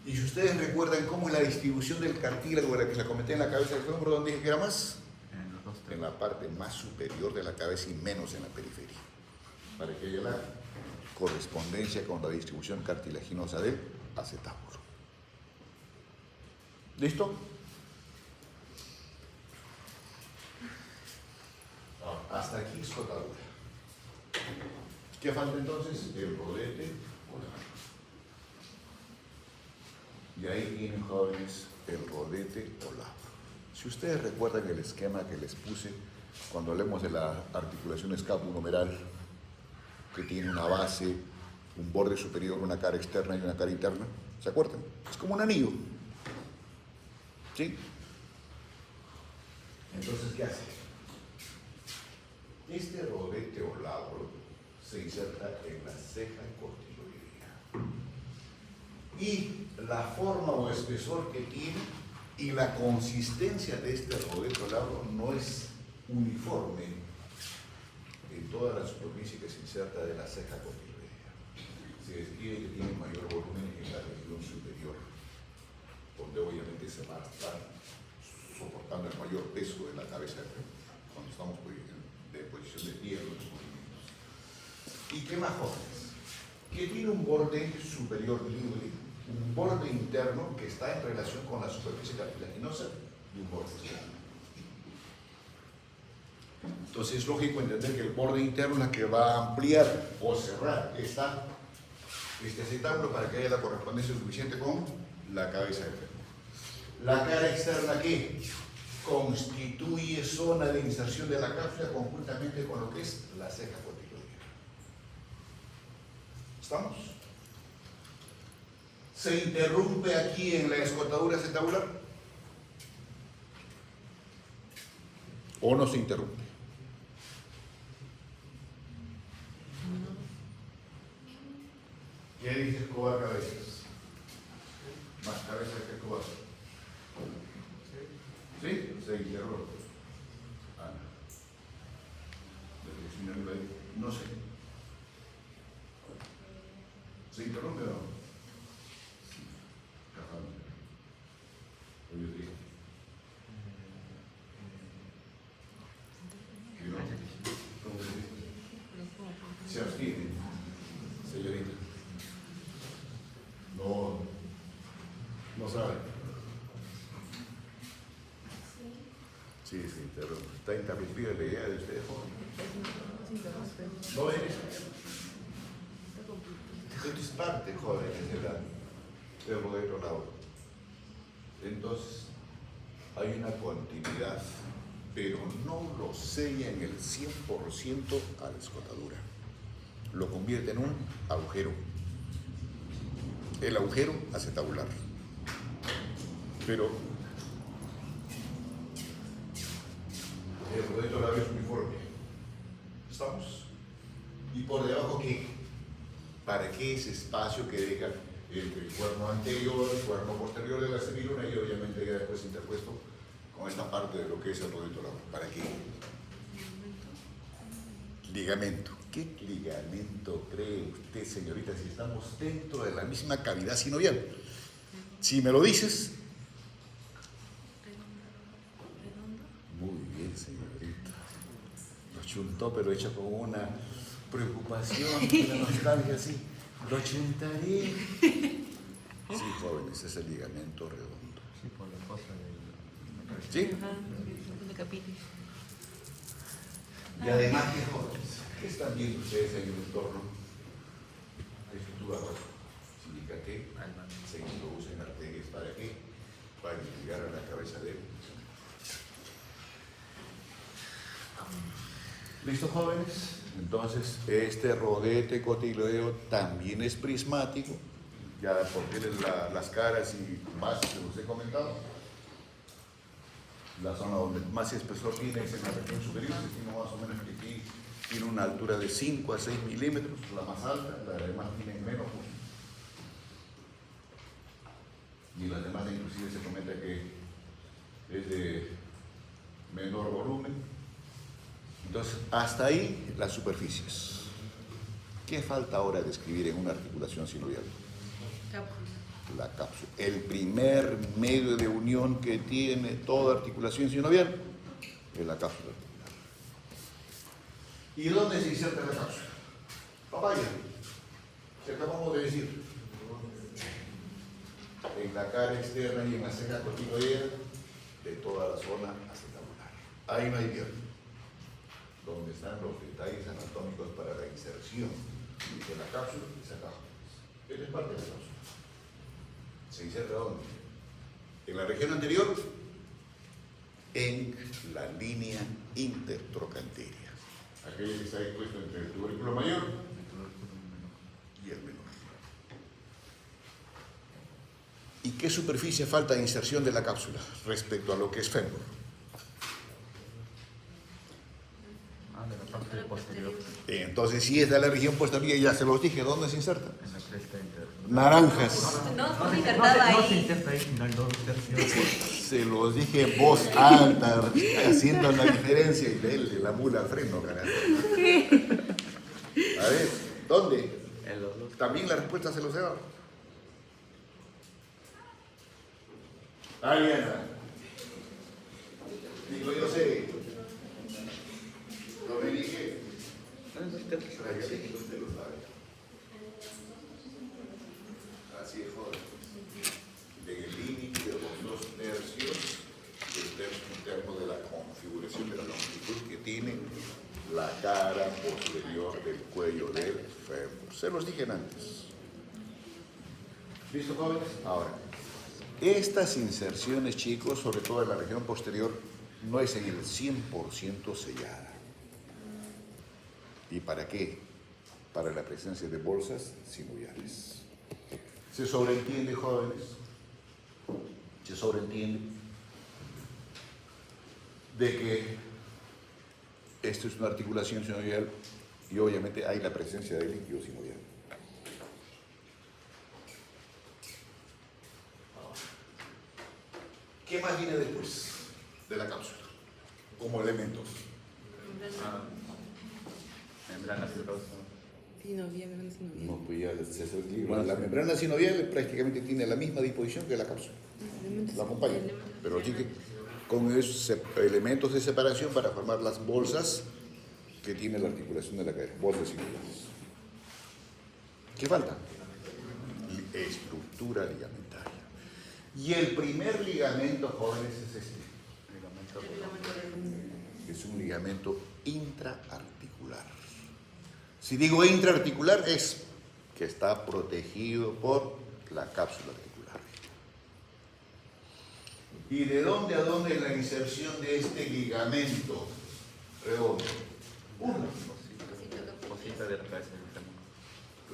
Y si ustedes recuerdan cómo es la distribución del cartílago, la que la comenté en la cabeza del hombro, ¿dónde dije que era más? En los dos En la parte más superior de la cabeza y menos en la periferia, para que haya la correspondencia con la distribución cartilaginosa del acetábulo. ¿Listo? Hasta aquí escotadura. ¿Qué falta entonces? El rodete o labro. Y ahí tienen, jóvenes, el rodete o labro. Si ustedes recuerdan el esquema que les puse cuando hablemos de la articulación escapulohumeral, que tiene una base, un borde superior, una cara externa y una cara interna, ¿se acuerdan? Es como un anillo. ¿Sí? Entonces, ¿qué hace? Este rodete o labro se inserta en la ceja corticoidea. Y la forma o espesor que tiene y la consistencia de este rodete o labro no es uniforme en toda la superficie que se inserta de la ceja corticoidea. Se describe que tiene mayor volumen en la región superior, donde obviamente se va a estar soportando el mayor peso de la cabeza cuando estamos de posición de pie en los movimientos. ¿Y qué más, jóvenes? Que tiene un borde superior libre, un borde interno que está en relación con la superficie cartilaginosa y un borde externo. Entonces es lógico entender que el borde interno es la que va a ampliar o cerrar este acetábulo para que haya la correspondencia suficiente con la cabeza del fémur. La cara externa, ¿qué? Constituye zona de inserción de la cápsula conjuntamente con lo que es la ceja corticoidea. ¿Estamos? ¿Se interrumpe aquí en la escotadura acetabular? ¿O no se interrumpe? ¿Qué dice Escobar Cabezas? Más cabezas que Escobar. ¿Sí? Se interrumpe. Ana. No sé. ¿Se interrumpe o no? Cajón. Oye, sí. ¿Qué no? ¿Cómo se dice? Se abstiene, señorita. No sabe. Sí, se interrumpe. Está interrumpida la idea de ustedes, jóvenes. ¿No ven eso? Esto es parte, jóvenes, del rodete o labro. Entonces, hay una continuidad, pero no lo sella en el 100% a la escotadura. Lo convierte en un agujero. El agujero acetabular. Pero el rodete o labio es uniforme. ¿Estamos? ¿Y por debajo qué? ¿Para qué ese espacio que deja entre el cuerno anterior, el cuerno posterior de la semiluna y obviamente ya después interpuesto con esta parte de lo que es el rodete o labio? ¿Para qué? Ligamento. ¿Qué ligamento cree usted, señorita, si estamos dentro de la misma cavidad sinovial? Si me lo dices. Muy bien, señorita. Lo chuntó, pero hecho con una preocupación, una nostalgia así. Lo chuntaré. Sí, jóvenes, es el ligamento redondo. Sí, por la cosa del... ¿Sí? Ajá, de capítulo. Y además, ¿qué jóvenes? ¿Qué están viendo ustedes en el entorno? La estructura roja. Significa que se introducen arterias. ¿Para qué? Para llegar a la cabeza de él. ¿Listo, jóvenes? Entonces, este rodete cotiloideo también es prismático, ya porque las caras y bases que os he comentado. La zona donde más espesor tiene es en la región superior, se estima más o menos que aquí tiene una altura de 5 a 6 milímetros, la más alta, las demás tienen menos. Y las demás inclusive se comenta que es de menor volumen. Entonces, hasta ahí las superficies. ¿Qué falta ahora describir en una articulación sinovial? La cápsula. El primer medio de unión que tiene toda articulación sinovial es la cápsula articular. ¿Y dónde se inserta la cápsula? Papaya. Se acabamos de decir. En la cara externa y en la ceja corticoidea de toda la zona acetabular. Ahí no hay pierde. Donde están los detalles anatómicos para la inserción de la cápsula y se acaba. Esta es parte de la cápsula. ¿Se inserta dónde? En la región anterior, en la línea intertrocanteria. Aquella que está dispuesta entre el tubérculo mayor y el menor. ¿Y qué superficie falta de inserción de la cápsula respecto a lo que es fémur? De la parte posterior. Entonces, si es de la región posterior, ya se los dije, ¿dónde se inserta? En la cresta interna. Naranjas. No, fue insertada No se ahí. inserta ahí, sino el 2/3. Se los dije en voz alta, haciendo la diferencia y leerle la mula al freno, carajo. A ver, ¿dónde? En los dos. También la respuesta se los he dado. Ariana. Digo, yo sé. Lo me dije. Usted lo sabe. Así es, joder. En el límite de los 2 tercios del tercio interno de la configuración de la longitud que tiene la cara posterior del cuello del fémur. Se los dije antes. ¿Listo, jóvenes? Ahora, estas inserciones, chicos, sobre todo en la región posterior, no es en el 100% sellada. ¿Y para qué? Para la presencia de bolsas sinoviales. ¿Se sobreentiende, jóvenes? ¿Se sobreentiende? De que esto es una articulación sinovial y obviamente hay la presencia de líquido sinovial. ¿Qué más viene después de la cápsula como elementos? Membrana fibrosa. No, pues ya bueno, la membrana sinovial prácticamente tiene la misma disposición que la cápsula. La acompaña. Pero tiene con esos elementos de separación para formar las bolsas que tiene la articulación de la cadera. Bolsas sinoviales. ¿Qué falta? Estructura ligamentaria. Y el primer ligamento, jóvenes, es este. Es un ligamento intraarticular. Si digo intraarticular es que está protegido por la cápsula articular. ¿Y de dónde a dónde es la inserción de este ligamento redondo? Una. Cosita de la cabeza del fémur.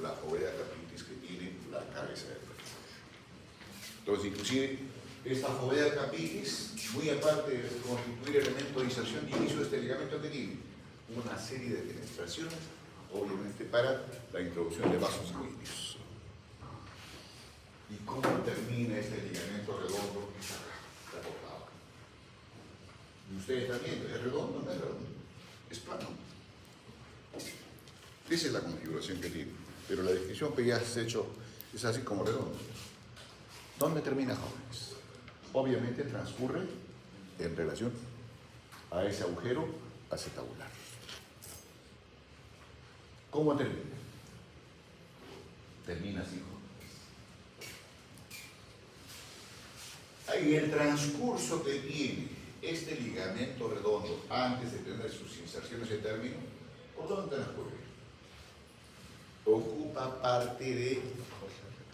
La fovea capitis que tiene la cabeza del fémur. Entonces, inclusive, esta fovea capitis, muy aparte de constituir elemento de inserción y inicio de este ligamento que tiene una serie de penetraciones, obviamente para la introducción de vasos sanguíneos. ¿Y cómo termina este ligamento redondo? Está cortado. Y ustedes están viendo, ¿es redondo o no es redondo? Es plano. Esa es la configuración que tiene. Pero la descripción que ya has hecho es así como redondo. ¿Dónde termina, jóvenes? Obviamente transcurre en relación a ese agujero acetabular. ¿Cómo termina? Termina así, jóvenes. Y el transcurso que tiene este ligamento redondo antes de tener sus inserciones de término, ¿por dónde transcurre? Ocupa parte de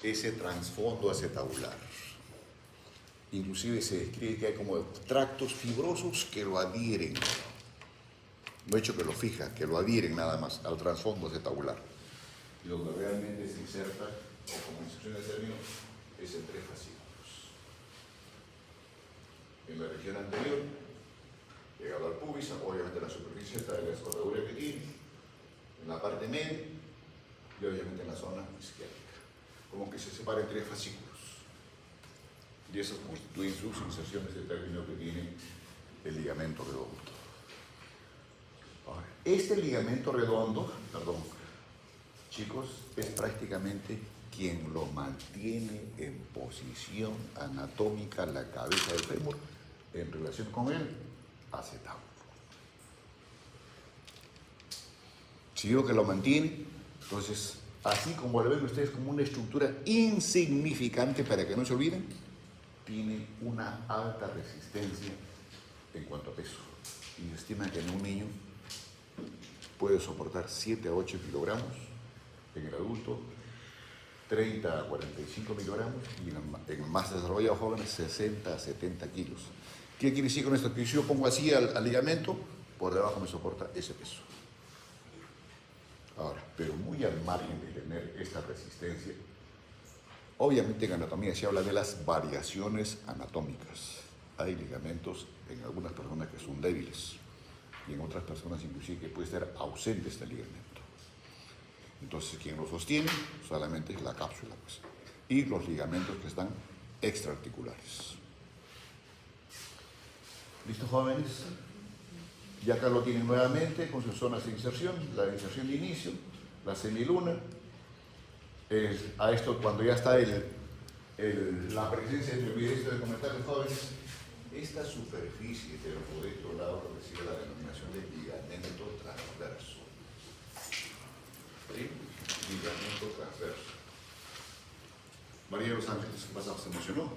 ese trasfondo acetabular. Inclusive se describe que hay como tractos fibrosos que lo adhieren. No he hecho que lo fija, que lo adhieren nada más al trasfondo acetabular. Y donde realmente se inserta, o como inserción de término, es en 3 fascículos. En la región anterior, llegado al pubis, obviamente la superficie está de la escorredura que tiene, en la parte media y obviamente en la zona isquiática. Como que se separa en 3 fascículos. Y esas constituyen sus inserciones de término que tiene el ligamento redondo. Ahora, este ligamento redondo, perdón, chicos, es prácticamente quien lo mantiene en posición anatómica la cabeza del fémur en relación con el acetábulo. Si digo que lo mantiene, entonces, así como lo ven ustedes como una estructura insignificante, para que no se olviden, tiene una alta resistencia en cuanto a peso. Y se estima que en un niño puede soportar 7 a 8 kilogramos, en el adulto 30 a 45 kilogramos y en el más desarrollado jóvenes 60 a 70 kilos. ¿Qué quiere decir con esto? Que si yo pongo así al ligamento, por debajo me soporta ese peso. Ahora, pero muy al margen de tener esta resistencia, obviamente en anatomía se habla de las variaciones anatómicas. Hay ligamentos en algunas personas que son débiles y en otras personas inclusive que puede ser ausente este ligamento. Entonces, quien lo sostiene solamente es la cápsula, pues, y los ligamentos que están extraarticulares. ¿Listo, jóvenes? Ya acá lo tienen nuevamente con sus zonas de inserción, la inserción de inicio, la semiluna. A esto, cuando ya está la presencia, me olvidé esto de comentarles, jóvenes, esta superficie del otro lado recibe la denominación de ligamento transverso. ¿Sí? Ligamento transverso. María de los Ángeles, ¿qué pasa? ¿Se emocionó?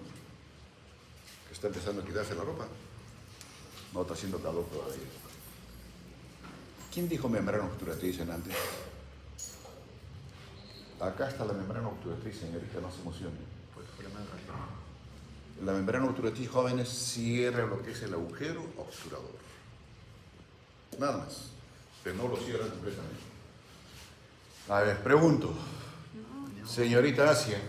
Que está empezando a quitarse la ropa. No está haciendo calor todavía. ¿Quién dijo membrana obturatriz en antes? Acá está la membrana obturatriz, señorita, no se emocione. La membrana obturatriz, jóvenes, cierra lo que es el agujero obturador. Nada más. Pero no lo cierra completamente. A ver, pregunto. Señorita Asia.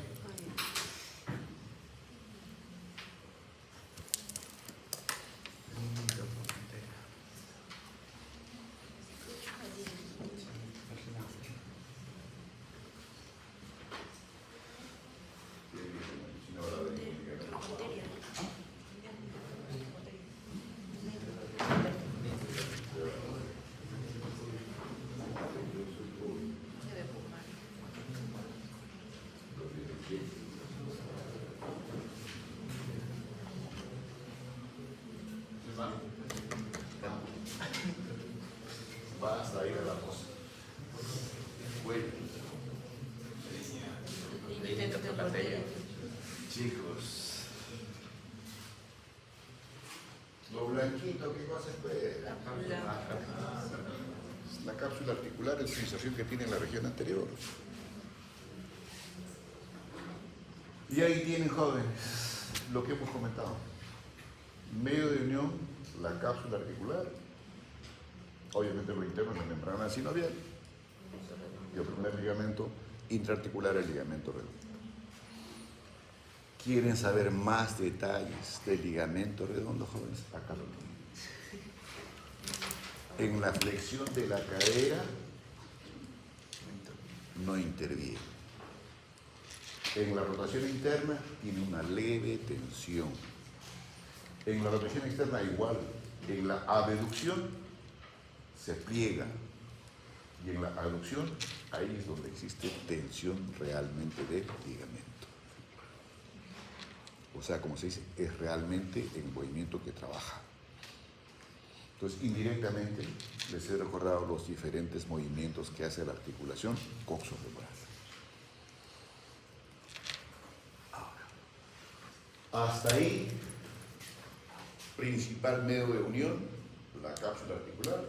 Basta ir a la cosa. Bueno. Chicos. Lo blanquito, ¿qué cosa es? La cápsula articular es la inserción que tiene en la región anterior. Y ahí tienen, jóvenes, lo que hemos comentado. Medio de unión, la cápsula articular. Obviamente lo interno es la membrana sinovial. Y el primer ligamento intraarticular, el ligamento redondo. ¿Quieren saber más detalles del ligamento redondo, jóvenes? Acá lo tienen. En la flexión de la cadera no interviene. En la rotación interna tiene una leve tensión. En la rotación externa igual. En la abducción se pliega. Y en la aducción, ahí es donde existe tensión realmente del ligamento. O sea, como se dice, es realmente el movimiento que trabaja. Entonces, indirectamente, les he recordado los diferentes movimientos que hace la articulación coxofemoral. Ahora, hasta ahí, principal medio de unión, la cápsula articular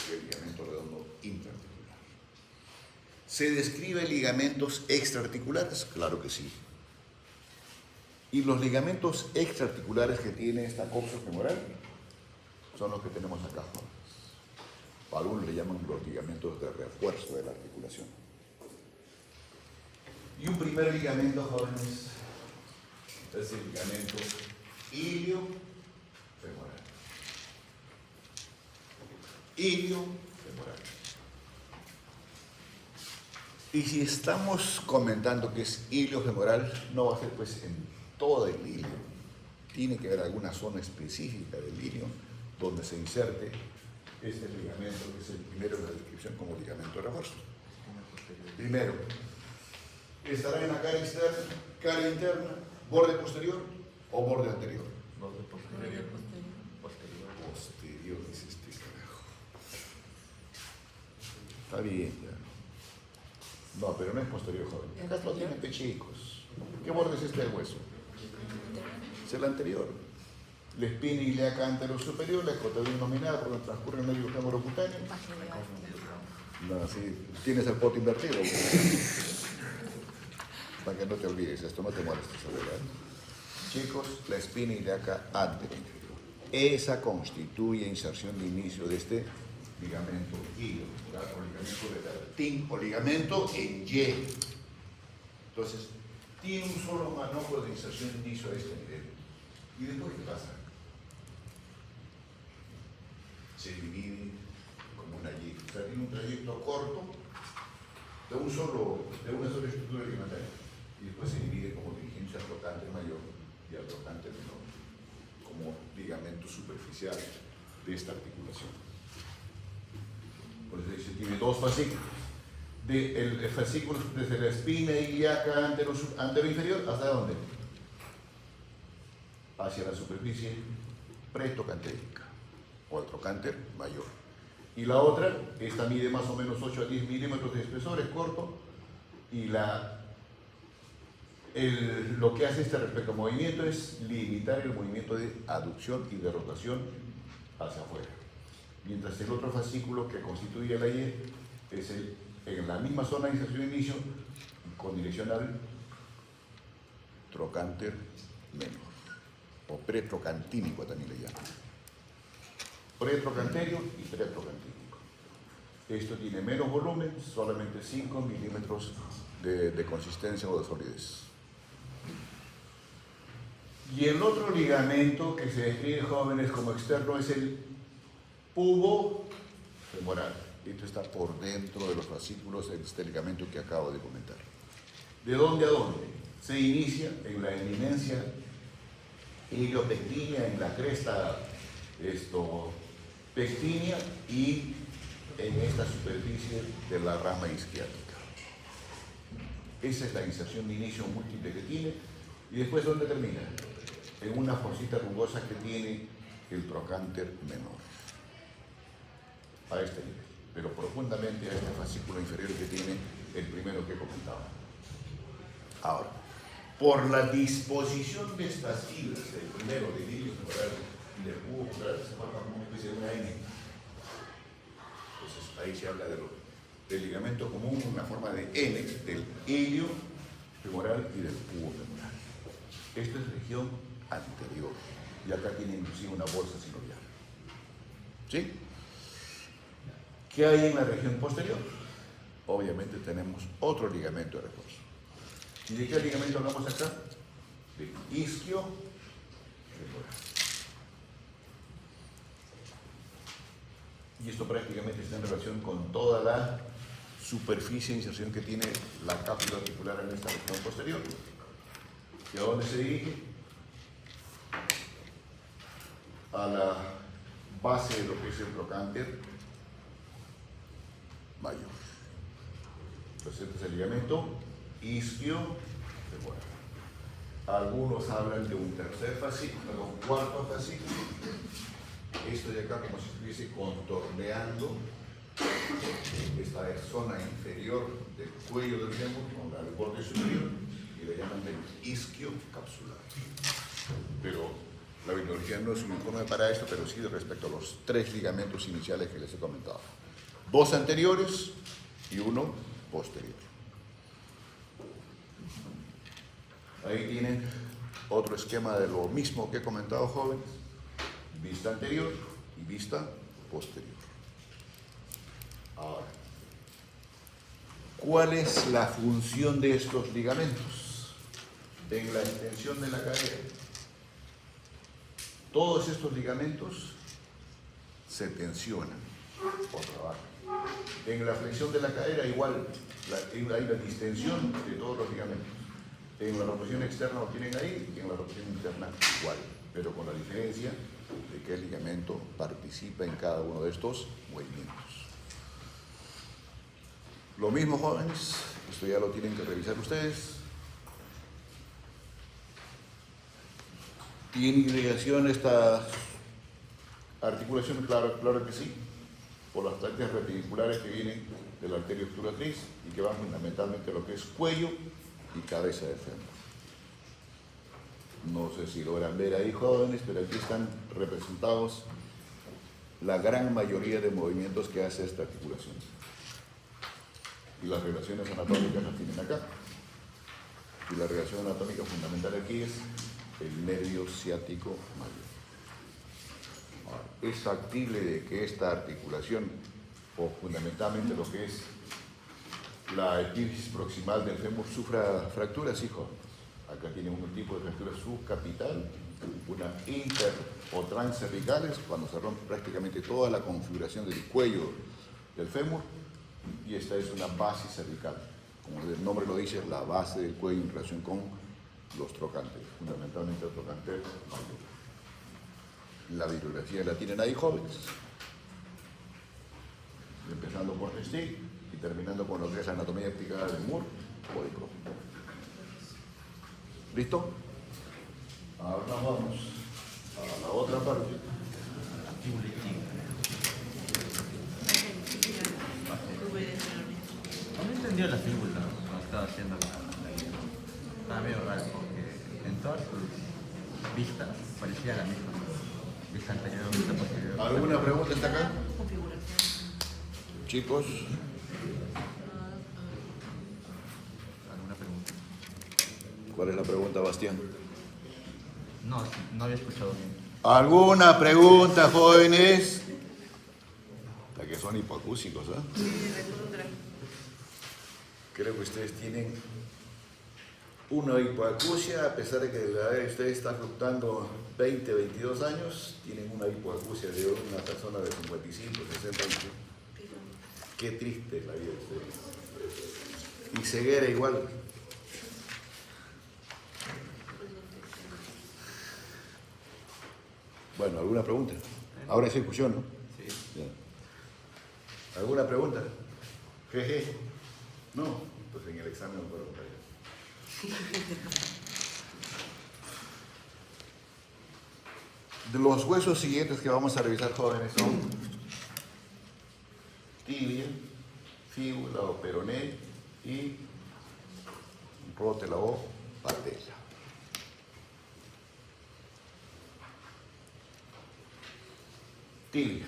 y el ligamento redondo intraarticular. ¿Se describen ligamentos extraarticulares? Claro que sí. Y los ligamentos extraarticulares que tiene esta coxofemoral son los que tenemos acá. Algunos le llaman los ligamentos de refuerzo de la articulación. Y un primer ligamento, jóvenes, es el ligamento iliofemoral. Iliofemoral. Y si estamos comentando que es iliofemoral, no va a ser pues en todo el ilio. Tiene que haber alguna zona específica del ilio donde se inserte este ligamento, que es el primero en la descripción como ligamento de refuerzo. Primero, estará en la cara interna, borde posterior o borde anterior. Borde posterior. Posterior. Posterior, dice este carajo. Está bien, ya. No, pero no es posterior, joven. Acá lo tienen pechicos. ¿Qué borde es este del hueso? Es el anterior. La espina ilíaca anterosuperior, la escotadura nominada por donde transcurre el medio fémoro cutáneo. No, sí, tienes el poto invertido. Para que no te olvides, esto no te molestes, ¿verdad? Chicos, la espina ilíaca anterior. Esa constituye inserción de inicio de este ligamento ilio, o ligamento de Bertin, o ligamento en Y. Entonces, tiene un solo manojo de inserción de inicio a este nivel. ¿Y después qué pasa? Se divide como una Y. O sea, tiene un trayecto corto de una sola estructura ligamentaria. Y después se divide como dirigencia al trocánter mayor y al trocánter menor, como ligamento superficial de esta articulación. Por eso dice, tiene dos fascículos. El fascículo desde la espina ilíaca anteroinferior, ¿hasta dónde? Hacia la superficie pretrocantérica, o el trocánter mayor. Y la otra, esta mide más o menos 8 a 10 milímetros de espesor, es corto, y lo que hace este respecto al movimiento es limitar el movimiento de aducción y de rotación hacia afuera. Mientras el otro fascículo que constituye la Y es en la misma zona de inserción de inicio con dirección al trocánter menor, o pretrocantínico también le llaman. Pretrocanterio y pretrocantínico. Esto tiene menos volumen, solamente 5 milímetros de consistencia o de solidez. Y el otro ligamento que se describe, jóvenes, como externo es el pubo femoral. Esto está por dentro de los fascículos de este ligamento que acabo de comentar. ¿De dónde a dónde? Se inicia en la eminencia iliopectínea, en la cresta pectínea y en esta superficie de la rama isquiática. Esa es la inserción de inicio múltiple que tiene. ¿Y después dónde termina? En una fosita rugosa que tiene el trocánter menor. A este nivel, pero profundamente a este fascículo inferior que tiene el primero que comentaba. Ahora, por la disposición de estas fibras, del primero, del ilio femoral y del cubo femoral, se forma como una especie de una N. Entonces, ahí se habla del ligamento común, una forma de N, del ilio femoral y del cubo femoral. Esta es región anterior, y acá tiene inclusive una bolsa sinovial. ¿Sí? ¿Qué hay en la región posterior? Obviamente tenemos otro ligamento de refuerzo. ¿Y de qué ligamento hablamos acá? De isquio femoral. Y esto prácticamente está en relación con toda la superficie de inserción que tiene la cápsula articular en esta región posterior. ¿Y a dónde se dirige? A la base de lo que es el trocánter mayor. Entonces este es el ligamento isquio femoral. Algunos hablan de un tercer fascículo, un cuarto fascículo. Esto de acá como si estuviese contorneando esta zona inferior del cuello del fémur con el borde superior y le llaman del isquio capsular. Pero la biología no es un informe para esto, pero sí respecto a los 3 ligamentos iniciales que les he comentado. 2 anteriores y 1 posterior. Ahí tienen otro esquema de lo mismo que he comentado, jóvenes. Vista anterior y vista posterior. Ahora, ¿cuál es la función de estos ligamentos en la extensión de la cadera? Todos estos ligamentos se tensionan o trabajan. En la flexión de la cadera igual, hay la distensión de todos los ligamentos. En la rotación externa lo tienen ahí y en la rotación interna igual, pero con la diferencia de que el ligamento participa en cada uno de estos movimientos. Lo mismo, jóvenes, esto ya lo tienen que revisar ustedes. ¿Tiene irrigación esta articulación? Claro que sí, por las arterias retidiculares que vienen de la arteria obturatriz y que van fundamentalmente a lo que es cuello y cabeza del fémur. No sé si logran ver ahí, jóvenes, pero aquí están representados la gran mayoría de movimientos que hace esta articulación. Y las relaciones anatómicas las tienen acá. Y la relación anatómica fundamental aquí es el nervio ciático mayor. Ahora, es factible de que esta articulación, o fundamentalmente lo que es la epífisis proximal del fémur, sufra fracturas, hijo. Acá tiene un tipo de fractura subcapital, una inter o transcervicales, cuando se rompe prácticamente toda la configuración del cuello del fémur, y esta es una base cervical. Como el nombre lo dice, la base del cuello en relación con los trocantes, fundamentalmente el trocante mayor. La bibliografía la tienen ahí, jóvenes, empezando por Stick y terminando con lo que es la anatomía explicada del Moore o de Pro. ¿Listo? Ahora vamos a la otra parte. No entendió la fíbula cuando estaba haciendo la guía. Estaba medio raro porque en todas sus vistas parecía la misma. Vista anterior, vista posterior. ¿Alguna pregunta hasta acá? Configuración. Chicos, ¿Alguna pregunta? ¿cuál es la pregunta, Bastián? No, no había escuchado bien. ¿Alguna pregunta, jóvenes? La que son hipoacúsicos, ¿ah? Sí, recontra. Creo que ustedes tienen una hipoacusia, a pesar de que la edad de ustedes está fluctuando 20, 22 años, tienen una hipoacusia de una persona de 55, 60 años. Qué triste la vida de ustedes. Y ceguera igual. Bueno, ¿alguna pregunta? Ahora es discusión, ¿no? Sí. Bien. ¿Alguna pregunta? Jeje. No, pues en el examen no puedo preguntar. De los huesos siguientes que vamos a revisar, jóvenes, son tibia, fíbula o peroné y rótula o patela. Tibia.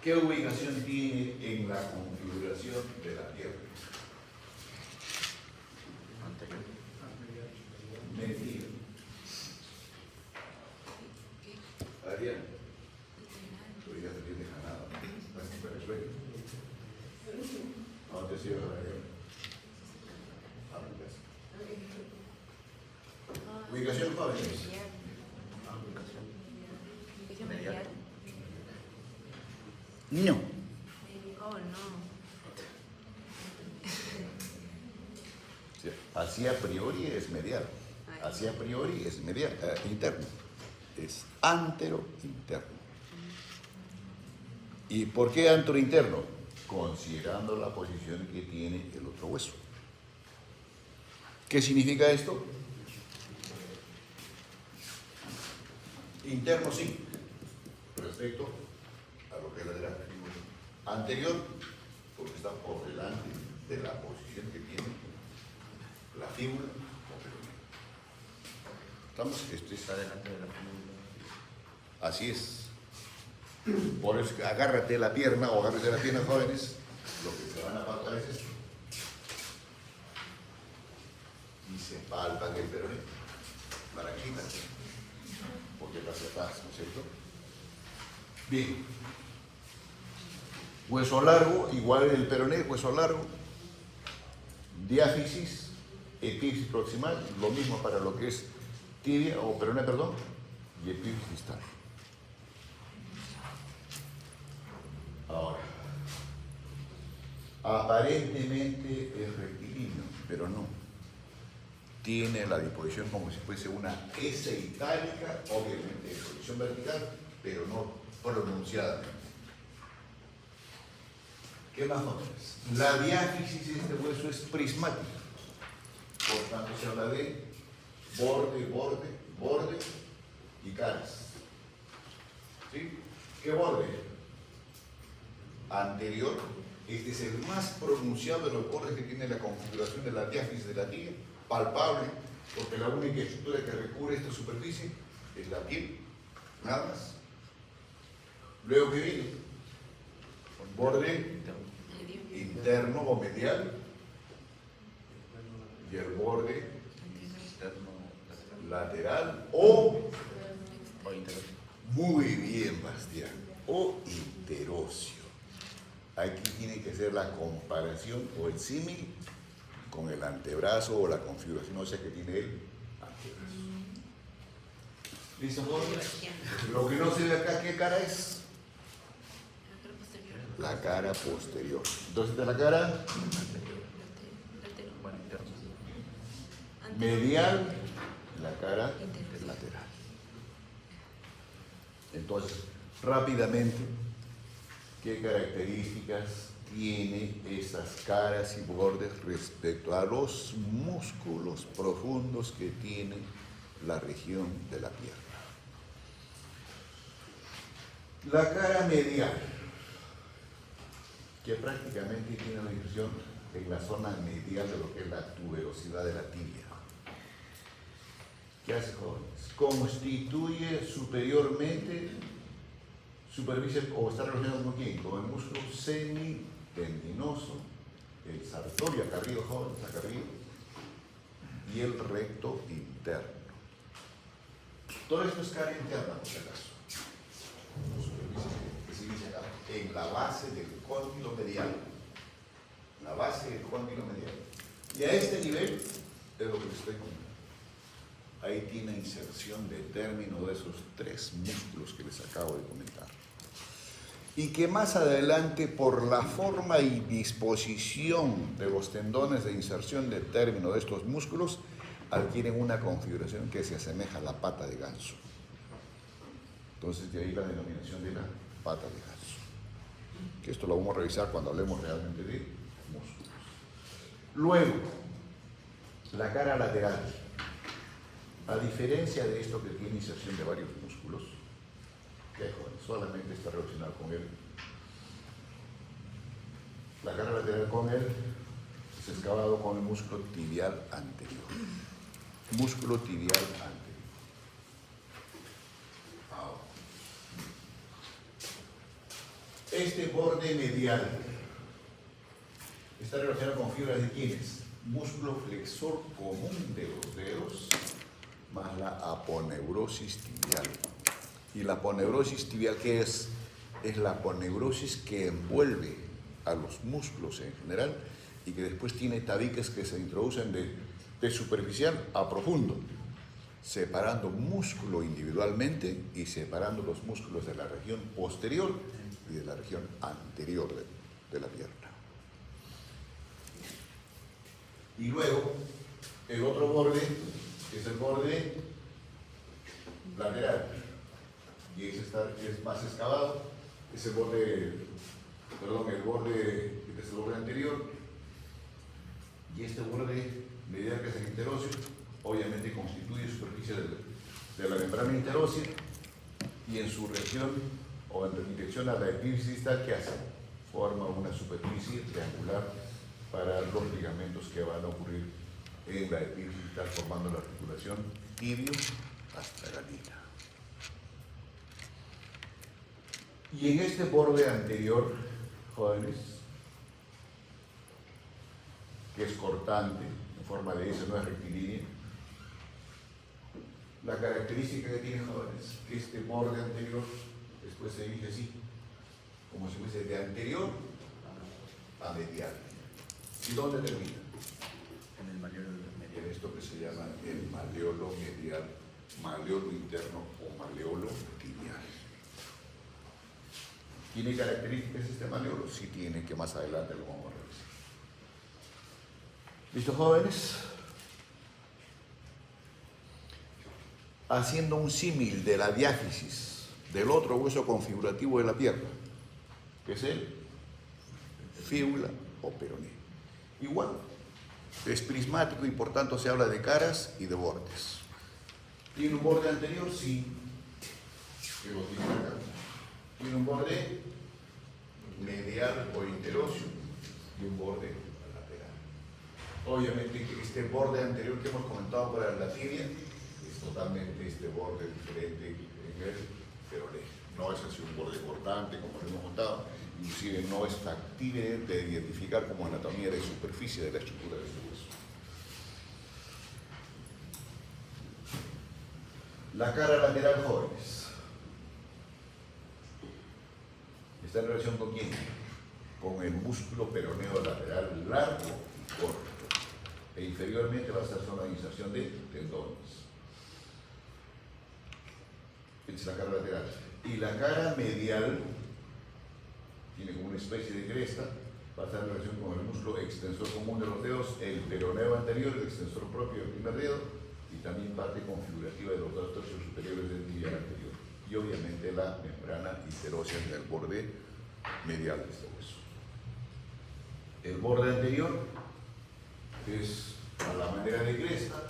¿Qué ubicación tiene en la configuración de la Tierra? Anterior. Mentira. Adrián, tú ya te tienes ganado. Estás en Venezuela. No te sirve, Adrián. Ubicación, jóvenes. Medial. No. Oh, no. Sí, así a priori es medial. Así a priori es medial, interno. Es antero-interno. ¿Y por qué antero-interno? Considerando la posición que tiene el otro hueso. ¿Qué significa esto? Interno sí, respecto a lo que es lateral. Anterior, porque está por delante de la posición que tiene la fíbula o peroné. ¿Estamos? Esto es Está delante de la fíbula. así es. Por eso, agárrate la pierna o agárrate la pierna, jóvenes. Lo que se van a palpar es esto. Y se palpan el peroné. Naranjita. Porque está hacia atrás, ¿no es cierto? Bien. Hueso largo, igual en el peroné, hueso largo. Diáfisis, epífisis proximal, lo mismo para lo que es tibia o peroné, perdón, y epífisis distal. Ahora, aparentemente es rectilíneo, pero no. tiene la disposición como si fuese una S itálica, obviamente en posición vertical, pero no pronunciadamente. ¿Qué más jóvenes? La diáfisis de este hueso es prismática. Por tanto, se habla de borde, borde, borde y caras. ¿Sí? ¿Qué borde? Anterior. Este es el más pronunciado de los bordes que tiene la configuración de la diáfisis de la tibia, palpable, porque la única estructura que recubre esta superficie es la piel, nada más. Luego, ¿qué viene? Borde interno o medial y el borde lateral o muy bien, Bastián, o interóseo. Aquí tiene que ser la comparación o el símil con el antebrazo o la configuración ósea que tiene el antebrazo. ¿Listo, jóvenes? Lo que no se ve acá, ¿qué cara es? La cara posterior. Entonces, de la cara medial, la cara lateral. Entonces, rápidamente, ¿qué características tiene esas caras y bordes respecto a los músculos profundos que tiene la región de la pierna? La cara medial, que prácticamente tiene una difusión en la zona medial de lo que es la tuberosidad de la tibia. ¿Qué hace, jóvenes? Constituye superiormente superficie, o está relacionado con quién, con el músculo semitendinoso, el sartorio acá arriba, jóvenes, acá arriba, y el recto interno. Todo esto es cara interna, por si acaso. Superficie que se dice acá, en la base del cóndilo medial. La base del cóndilo medial. Y a este nivel es lo que les estoy comentando. Ahí tiene inserción de término de esos tres músculos que les acabo de comentar. Y que más adelante, por la forma y disposición de los tendones de inserción de término de estos músculos, adquieren una configuración que se asemeja a la pata de ganso. Entonces, de ahí la denominación de la pata de ganso. Que esto lo vamos a revisar cuando hablemos realmente de músculos. Luego, la cara lateral. A diferencia de esto que tiene inserción de varios músculos, que solamente está relacionado con él, la cara lateral con él es excavado con el músculo tibial anterior. Músculo tibial anterior. Ahora, este borde medial está relacionado con fibras de quiénes? Músculo flexor común de los dedos más la aponeurosis tibial. ¿Y la aponeurosis tibial qué es? Es la aponeurosis que envuelve a los músculos en general y que después tiene tabiques que se introducen de superficial a profundo, separando músculo individualmente y separando los músculos de la región posterior y de la región anterior de la pierna. Y luego, el otro borde es el borde lateral. Y ese es más excavado. Es el borde, el borde anterior. Y este borde medial, que es el interóseo, obviamente constituye superficie de la membrana interósea y en su región o en dirección a la epífisis distal, ¿qué hace? Forma una superficie triangular para los ligamentos que van a ocurrir en la epífisis distal, formando la articulación tibio-astragalina. Y en este borde anterior, jóvenes, que es cortante, en forma de S, no es rectilínea, la característica que tiene, jóvenes, que este borde anterior después se dirige así, como si fuese de anterior a medial. ¿Y dónde termina? En el maleolo medial. En esto que se llama el maleolo medial, maleolo interno o maleolo tibial. ¿Tiene características este maleolo? Sí tiene, que más adelante lo vamos a revisar. ¿Listo, jóvenes? haciendo un símil de la diáfisis del otro hueso configurativo de la pierna, que es el fíbula o peroné. Igual, es prismático y por tanto se habla de caras y de bordes. ¿Tiene un borde anterior? Sí. Que lo tiene acá. Tiene un borde medial o interóseo y un borde lateral. Obviamente que este borde anterior que hemos comentado para la tibia es totalmente este borde diferente en el peroné. No es así un borde cortante como lo hemos contado, inclusive no es factible de identificar como anatomía de superficie de la estructura de este hueso. La cara lateral, jóvenes, está en relación con quién? Con el músculo peroneo lateral largo y corto. E inferiormente va a estar zona de inserción de tendones. Esta es la cara lateral. Y la cara medial tiene como una especie de cresta, va a estar en relación con el músculo extensor común de los dedos, el peroneo anterior, el extensor propio del primer dedo, y también parte configurativa de los dos tercios superiores del tibial anterior. Y obviamente la membrana interósea en el borde medial de este hueso. El borde anterior es a la manera de cresta,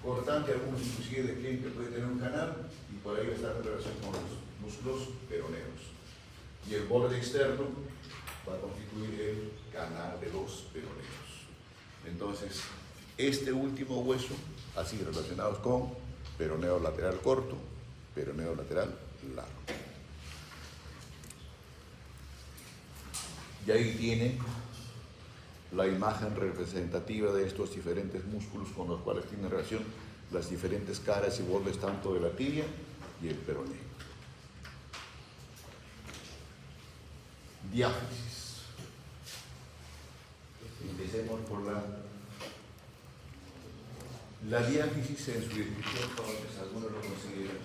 cortante, algunos inclusive de quien que puede tener un canal, y por ahí va a estar en relación con los músculos peroneos. Y el borde externo va a constituir el canal de los peroneos. Entonces, este último hueso, así relacionados con peroneo lateral corto, peroneo lateral largo. Y ahí tiene la imagen representativa de estos diferentes músculos con los cuales tienen relación las diferentes caras y bordes tanto de la tibia y el peroné. Diáfisis. Empecemos por la diáfisis en su descripción, jóvenes, algunos lo consideran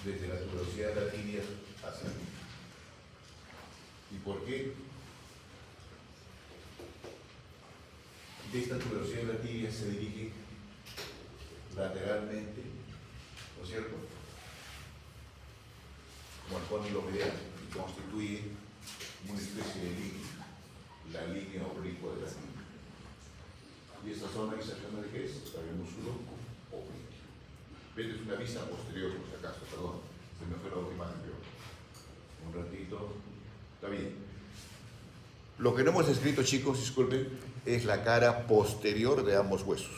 desde la tuberosidad de la tibia hacia arriba. ¿Y por qué? De esta tuberosidad de la tibia se dirige lateralmente, ¿no es cierto?, como el cóndilo medial, y constituye una especie de línea, la línea oblicua de la tibia. Y esta zona de inserción de qué es? Para el músculo oblicuo. ¿Ves? Es una vista posterior, por si acaso, perdón, se me fue la última imagen, pero un ratito, está bien. Lo que no hemos escrito, chicos, disculpen, es la cara posterior de ambos huesos.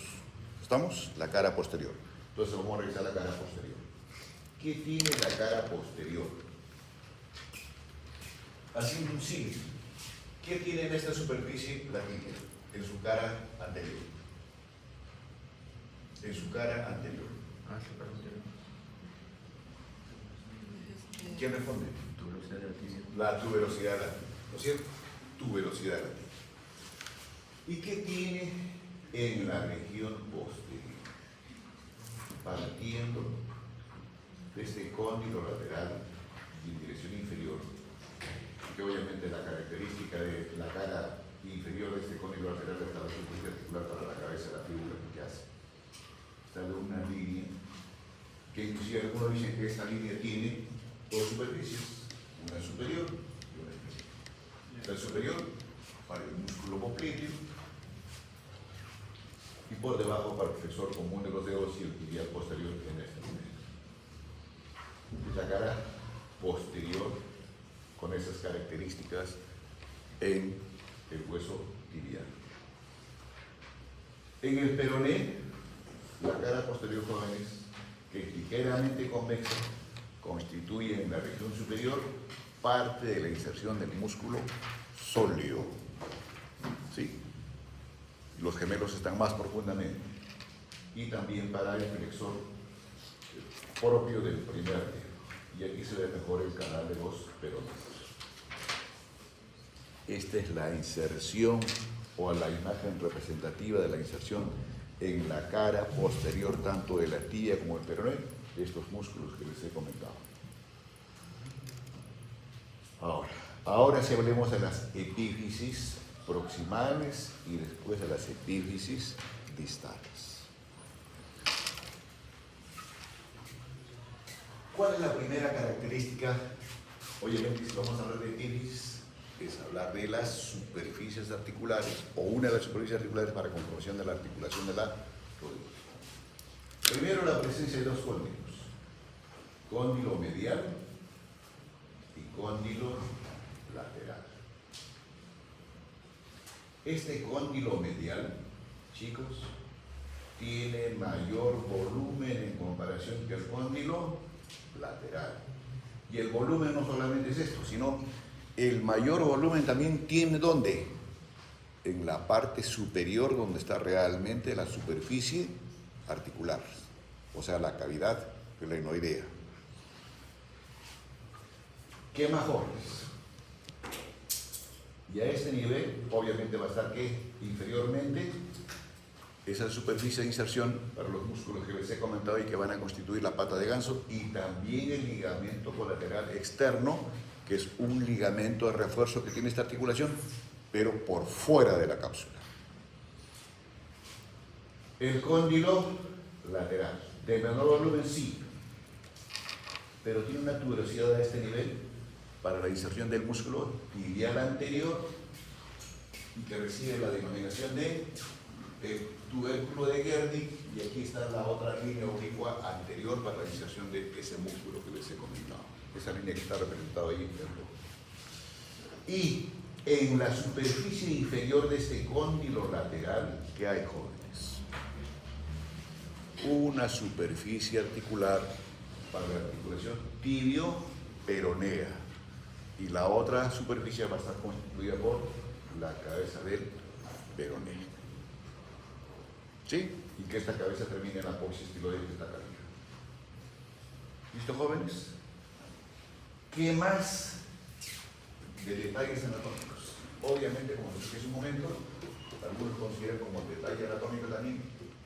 ¿Estamos? La cara posterior. Entonces vamos a revisar la cara posterior. ¿Qué tiene la cara posterior? Haciendo un símil. ¿Qué tiene en esta superficie la tibia? En su cara anterior. En su cara anterior. ¿Quién responde? Tuberosidad de la tibia. La tuberosidad de la tibia, ¿no es cierto? Tuberosidad de la tibia. ¿Y qué tiene en la región posterior? Partiendo de este cóndilo lateral y en dirección inferior, que obviamente la característica de la cara inferior de este cóndilo lateral es la superficie articular para la cabeza de la figura que hace. Está de una línea que inclusive algunos dicen que esta línea tiene dos superficies, una superior y una inferior. La superior para el músculo popliteo y por debajo para el flexor común de los dedos y el tibial posterior en este momento. Es la cara posterior con esas características en el hueso tibial. En el peroné, la cara posterior, jóvenes, que es ligeramente convexa, constituye en la región superior parte de la inserción del músculo sóleo. ¿Sí? Los gemelos están más profundamente. Y también para el flexor propio del primer dedo. Y aquí se ve mejor el canal de los peroneos. Esta es la inserción o la imagen representativa de la inserción en la cara posterior tanto de la tibia como del peroné de estos músculos que les he comentado. Ahora sí hablemos de las epífisis proximales y después de las epífisis distales. ¿Cuál es la primera característica? Obviamente, si vamos a hablar de epífisis, es hablar de las superficies articulares, o una de las superficies articulares para comprobación de la articulación de la rodilla. Primero, la presencia de dos cóndilos, cóndilo medial y cóndilo lateral. Este cóndilo medial, chicos, tiene mayor volumen en comparación que el cóndilo lateral. Y el volumen no solamente es esto, sino el mayor volumen también tiene ¿dónde? En la parte superior, donde está realmente la superficie articular, o sea, la cavidad glenoidea. ¿Qué más jóvenes? Y a este nivel, obviamente va a estar ¿qué? Inferiormente, esa superficie de inserción para los músculos que les he comentado y que van a constituir la pata de ganso, y también el ligamento colateral externo, que es un ligamento de refuerzo que tiene esta articulación, pero por fuera de la cápsula. El cóndilo lateral, de menor volumen sí, pero tiene una tuberosidad a este nivel para la inserción del músculo tibial anterior, y que recibe la denominación de tubérculo de Gerdig, y aquí está la otra línea oblicua anterior para la inserción de ese músculo que les he comentado, esa línea que está representada ahí en el rojo. Y en la superficie inferior de este cóndilo lateral, ¿qué hay, jóvenes? Una superficie articular para la articulación tibio-peronea, y la otra superficie va a estar constituida por la cabeza del peroné. ¿Sí? Y que esta cabeza termine en la apófisis tiloidea de esta cadera. ¿Listo, jóvenes? ¿Qué más de detalles anatómicos? Obviamente, como les dije hace un momento, algunos consideran como detalle anatómico también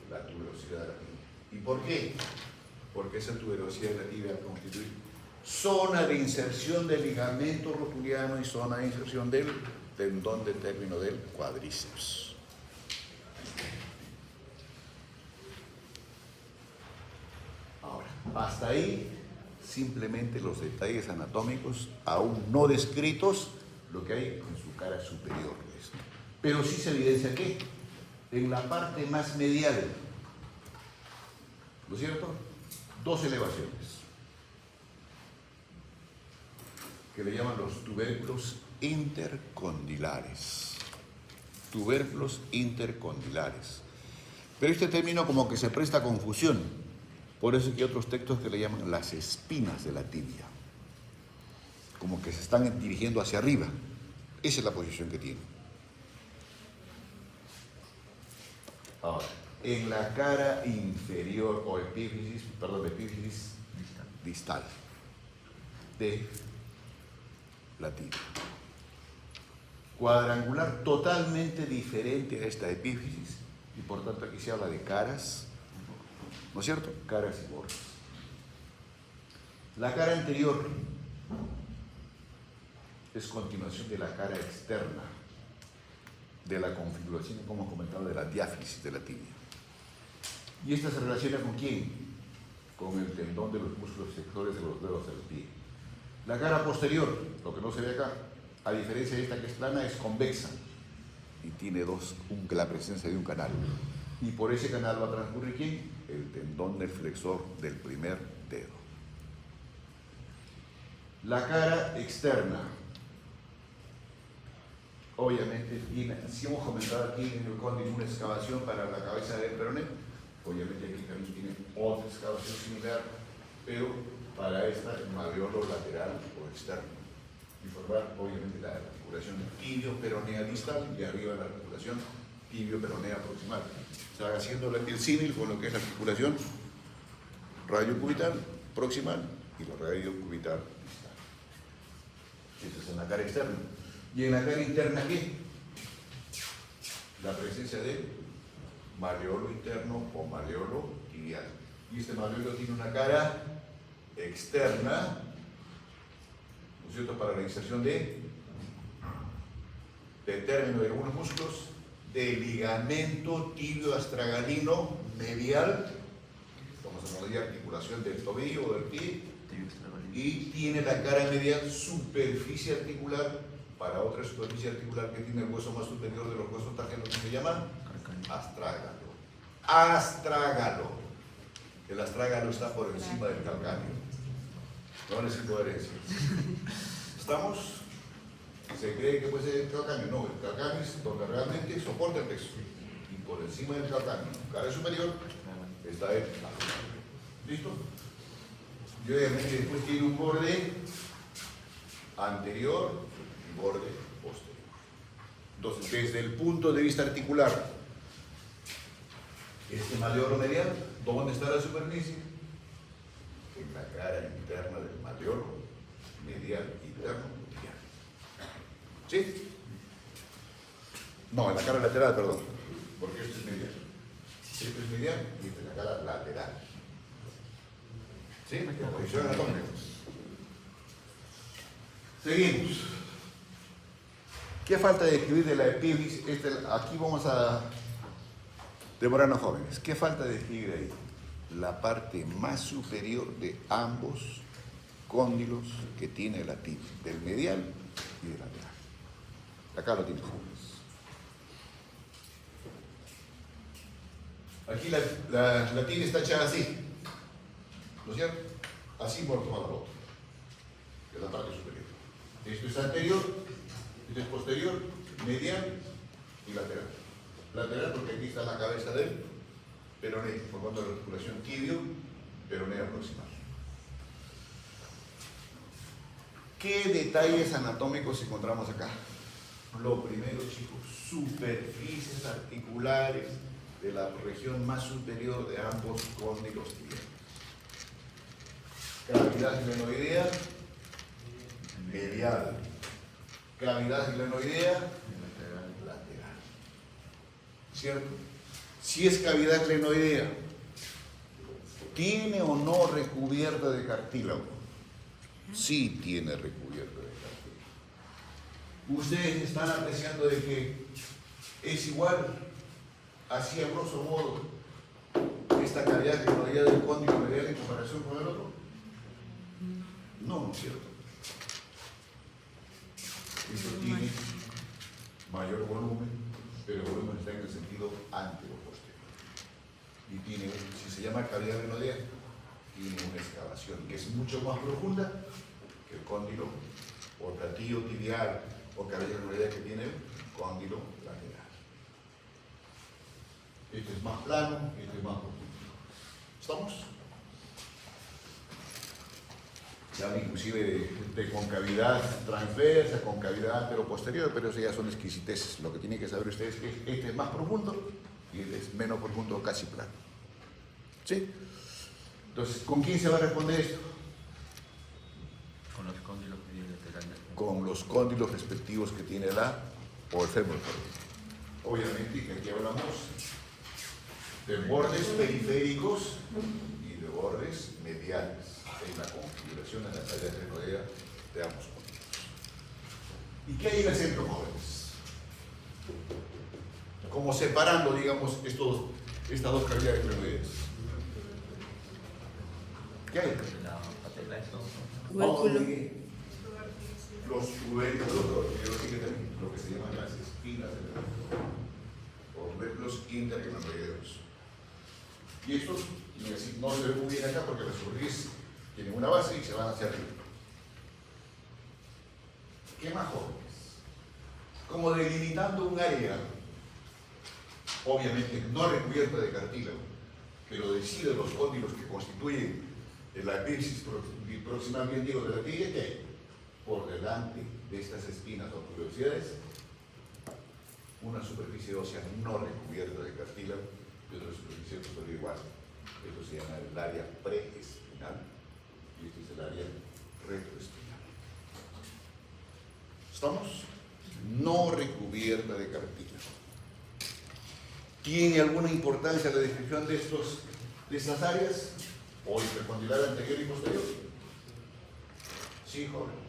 la tuberosidad de la tibia. ¿Y por qué? Porque esa tuberosidad de la tibia constituye zona de inserción del ligamento rotuliano y zona de inserción del tendón de término del cuádriceps. Ahora, hasta ahí simplemente los detalles anatómicos aún no descritos, lo que hay en su cara superior. Pero sí se evidencia que en la parte más medial, ¿no es cierto? Dos elevaciones que le llaman los tubérculos intercondilares. Tubérculos intercondilares. Pero este término como que se presta a confusión. Por eso hay otros textos que le llaman las espinas de la tibia. Como que se están dirigiendo hacia arriba. Esa es la posición que tiene. Ahora, en la cara inferior o epífisis distal de la tibia. Cuadrangular, totalmente diferente a esta epífisis, y por tanto aquí se habla de caras, ¿no es cierto? Caras y bordes. La cara anterior es continuación de la cara externa, de la configuración, como hemos comentado, de la diáfisis de la tibia. ¿Y esta se relaciona con quién? Con el tendón de los músculos sectores de los dedos del pie. La cara posterior, lo que no se ve acá, a diferencia de esta que es plana, es convexa y tiene la presencia de un canal. Y por ese canal va a transcurrir ¿quién? El tendón del flexor del primer dedo. La cara externa, obviamente tiene, si hemos comentado aquí en el cóndilo, una excavación para la cabeza del peroné, obviamente aquí también tiene otra excavación similar, pero para esta el malleolo lateral o externo, y formar obviamente la articulación tibio-peronea distal y arriba la articulación tibio-peronea proximal. O sea, haciendo el símil con lo que es la articulación radiocubital proximal y la radiocubital distal. Eso es en la cara externa. ¿Y en la cara interna qué? La presencia de malleolo interno o malleolo tibial. Y este malleolo tiene una cara externa, ¿no es cierto?, para la inserción de término de algunos músculos, de ligamento tibio astragalino medial, estamos hablando de articulación del tobillo o del pie, Tibio extraorbitalis. Y tiene la cara medial superficie articular para otra superficie articular que tiene el hueso más superior de los huesos tarjenos, que se llama Calcáneo. astrágalo. Astrágalo. El astrágalo está por encima del calcáneo. No necesito herencia. ¿Estamos? ¿Se cree que puede ser el calcáneo? No, el calcáneo es donde realmente soporta el peso. Y por encima del calcáneo, cara superior, está el astrágalo. ¿Listo? Y obviamente después tiene un borde anterior y borde posterior. Entonces, desde el punto de vista articular, este maleolo medial, ¿dónde está la superficie? En la cara interna del maleolo medial interno medial. ¿Sí? No, en la cara lateral, perdón. Porque esto es medial. Esto es medial y esta es la cara lateral. ¿Sí? Posición anatómica. Seguimos. ¿Qué falta de escribir de la epífisis? Aquí vamos a demorarnos jóvenes. ¿Qué falta de escribir ahí? La parte más superior de ambos cóndilos que tiene la epífisis, del medial y del lateral. Acá lo tienes, jóvenes. Aquí la tibia está echada así, ¿no es cierto? Así por tomar la foto, que es la parte superior. Esto es anterior, esto es posterior, medial y lateral. Lateral porque aquí está la cabeza del peroné, formando la articulación tibio, peroné proximal. ¿Qué detalles anatómicos encontramos acá? Lo primero, chicos, superficies articulares de la región más superior de ambos cóndilos tibiales. Cavidad glenoidea medial. Cavidad glenoidea lateral. ¿Cierto? Si es cavidad glenoidea, ¿tiene o no recubierta de cartílago? Sí tiene recubierta de cartílago. Ustedes están apreciando de que es igual, así a grosso modo, esta cavidad glenoidea del cóndilo medial en comparación con el otro. No, no es cierto. Esto tiene mayor volumen, pero el volumen está en el sentido antero-posterior. Y tiene, si se llama cavidad glenoidea, tiene una excavación que es mucho más profunda que el cóndilo o platillo tibial o cavidad glenoidea que tiene el cóndilo lateral. Este es más plano, este es más profundo. ¿Estamos? Se habla inclusive de concavidad transversa, concavidad antero-posterior, pero eso ya son exquisiteces. Lo que tienen que saber ustedes es que este es más profundo y este es menos profundo, casi plano. ¿Sí? Entonces, ¿con quién se va a responder esto? Con los cóndilos mediales laterales. Con los cóndilos respectivos que tiene o el fémur. Obviamente que aquí hablamos de bordes periféricos y de bordes mediales en la configuración de la cavidad glenoidea de ambos cóndilos. ¿Y qué hay en el centro, jóvenes? Como separando, digamos, estas dos cavidades glenoideas. ¿Qué hay? La patela, eso. Tubérculo. Los tubérculos, lo que se llaman las espinas del glenoideo, o tubérculos interglenoideos. Y estos no se ven muy bien acá porque las superficies tienen una base y se van hacia arriba. ¿Qué más, jóvenes? Como delimitando un área, obviamente no recubierta de cartílago, pero decide los cóndilos que constituyen la epífisis proximal, bien digo, de la tibia, que hay por delante de estas espinas o tuberosidades una superficie ósea no recubierta de cartílago y otra superficie posterior igual. Esto se llama el área preespinal y este es el área retroespinal. ¿Estamos? No recubierta de cartílago. ¿Tiene alguna importancia la descripción de estas áreas? ¿O intercondilar anterior y posterior? Sí, jóvenes.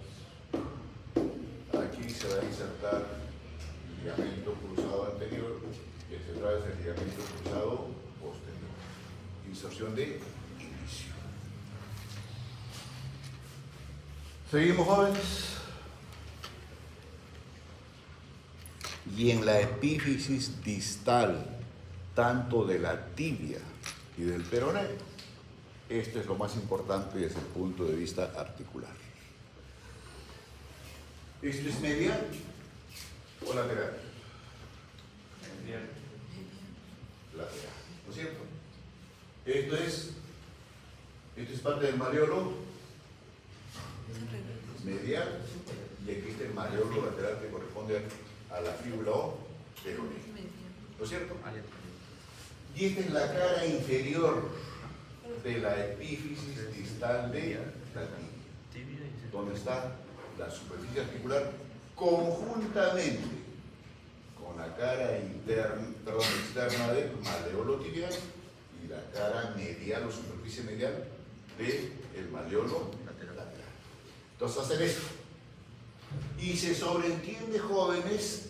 Aquí se va a insertar el ligamento cruzado anterior y hacia atrás el ligamento cruzado posterior. Inserción de inicio. Seguimos, jóvenes. Y en la epífisis distal, tanto de la tibia y del peroné, esto es lo más importante desde el punto de vista articular. ¿Esto es medial o lateral? Bien. Lateral, ¿no es cierto? Esto es parte del mareolo medial, y aquí está el mareolo lateral que corresponde a la fíbula O peroné, ¿no es cierto? Y esta es la cara inferior de la epífisis distal de la tibia, donde está la superficie articular conjuntamente con la cara externa del maleolo tibial y la cara medial o superficie medial del maleolo lateral. Entonces hacen esto. Y se sobreentiende, jóvenes,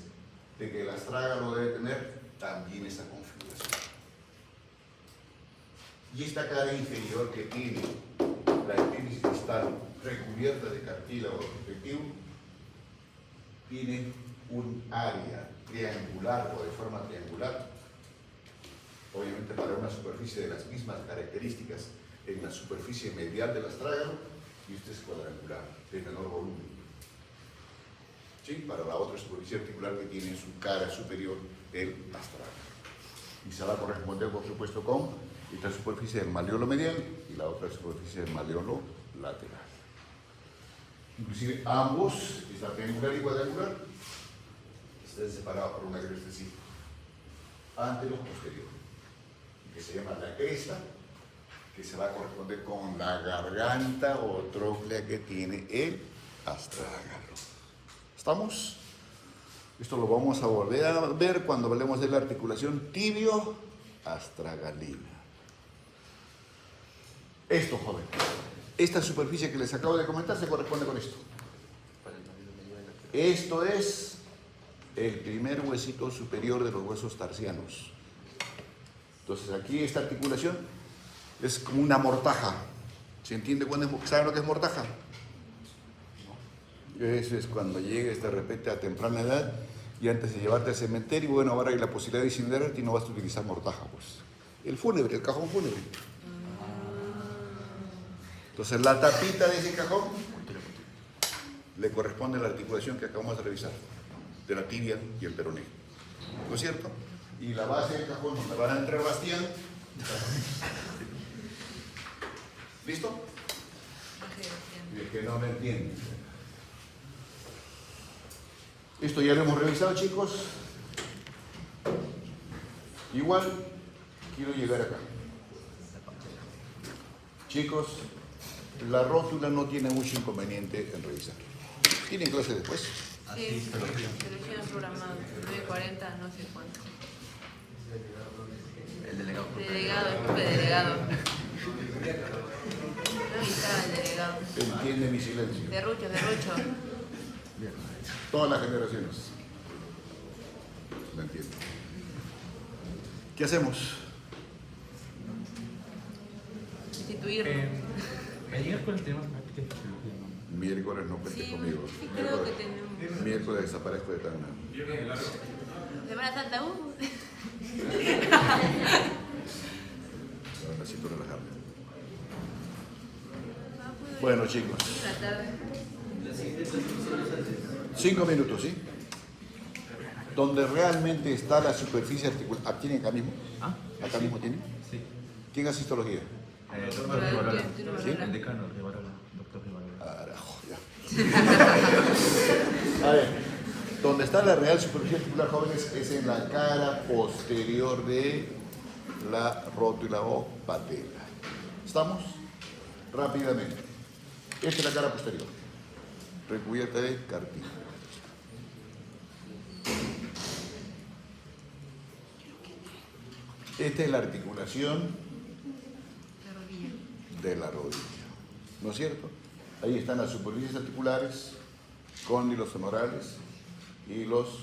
de que el astrágalo debe tener también esa configuración. Y esta cara inferior que tiene la epífisis distal recubierta de cartílago respectivo tiene un área triangular o de forma triangular, obviamente para una superficie de las mismas características en la superficie medial del astrágalo, y este es cuadrangular, de menor volumen. ¿Sí? Para la otra superficie articular que tiene en su cara superior el astrágalo. Y se va a corresponder, por supuesto, con esta superficie del maleolo medial y la otra superficie del maleolo lateral. Inclusive ambos, esta triangular y cuadrangular, están separados por una crestecita antero-posterior, que se llama la cresta, que se va a corresponder con la garganta o tróclea que tiene el astrágalo. ¿Estamos? Esto lo vamos a volver a ver cuando hablemos de la articulación tibio-astragalina. Esto, joven. Esta superficie que les acabo de comentar se corresponde con esto. Esto es el primer huesito superior de los huesos tarsianos. Entonces aquí esta articulación es como una mortaja. ¿Se entiende cuándo es? ¿Saben lo que es mortaja? Eso es cuando llegues de repente a temprana edad y antes de llevarte al cementerio, bueno, ahora hay la posibilidad de incinerarte y no vas a utilizar mortaja, pues. El fúnebre, el cajón fúnebre. Entonces la tapita de ese cajón le corresponde a la articulación que acabamos de revisar, de la tibia y el peroné. ¿No es cierto? Y la base del cajón donde van a entrar Bastián. ¿Listo? Y el que no me entiende. Esto ya lo hemos revisado, chicos. Igual quiero llegar acá. Chicos, la rótula no tiene mucho inconveniente en revisar. ¿Tienen clase después? Sí, pero ya programado, 9:40, no sé cuánto. El delegado. Delegado, disculpe, delegado. No avisaba el delegado. Entiende mi silencio. Derrucho. Bien. Todas las generaciones. Lo entiendo. ¿Qué hacemos? Instituirlo. Me llega con el tema práctica de fisiología, ¿no? Miércoles no cuentes Sí, conmigo. sí creo que tenemos. Miércoles desaparezco de Tacna. Semana Santa, Necesito relajarme. Bueno, chicos. La tarde. 5 minutos, ¿sí? Donde realmente está la superficie articular. ¿Tienen acá mismo? ¿Ah? ¿Acá mismo tienen? Sí. ¿Quién hace histología? Doctor Rivarola. ¿Sí? El decano Rivarola. Doctor Rivarola. Carajo, ya. A ver, donde está la real superficie articular, jóvenes, es en la cara posterior de la rótula o patela. ¿Estamos? Rápidamente. Esta es la cara posterior, recubierta de cartílago. Esta es la articulación de la rodilla, ¿no es cierto? Ahí están las superficies articulares, cóndilos femorales y los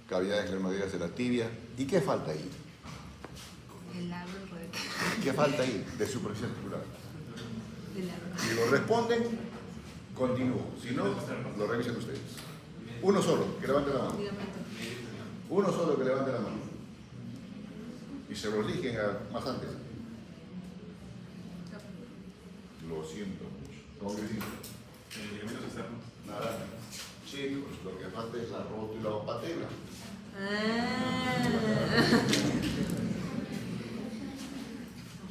cavidades glenoideas de la tibia. ¿Y qué falta ahí? El labro. ¿Qué falta ahí de superficie articular? El labro. Y lo responden Continúo. Si no, lo revisan ustedes. Uno solo, que levante la mano. Ligamento. Uno solo que levante la mano. Y se los dije más antes. Lo siento mucho. Congresista. Ligamentos externos. Nada. Chicos, lo que falta es la rótula patela.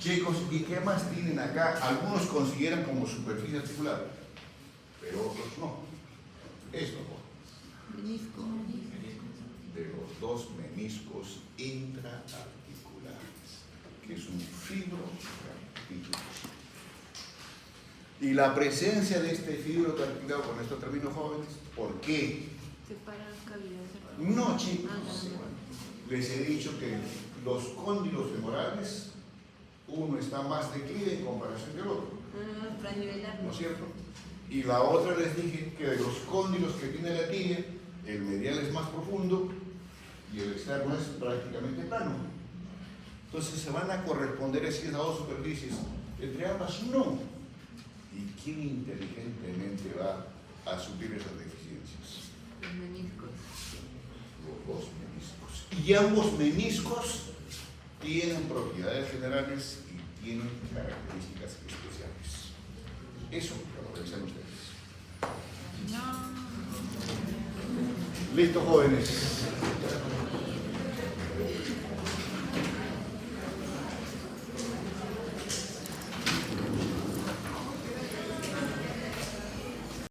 Chicos, ¿y qué más tienen acá? Algunos consideran como superficie articular, pero otros no. Esto no. Menisco. De los dos meniscos intraarticulares, que es un fibro articular. Y la presencia de este fibro articular, con estos términos jóvenes, ¿por qué? Separa cavidades. No, chicos. Les he dicho que los cóndilos femorales, uno está más declive en comparación del otro, Para nivelar. ¿no es cierto? Y la otra les dije que de los cóndilos que tiene la tibia, el medial es más profundo y el externo es prácticamente plano. Entonces se van a corresponder así esas dos superficies. Entre ambas no. ¿Y quién inteligentemente va a suplir esas deficiencias? Los meniscos. Los dos meniscos. Y ambos meniscos tienen propiedades generales y tienen características especiales. Eso lo revisan ustedes. No. Listo, jóvenes.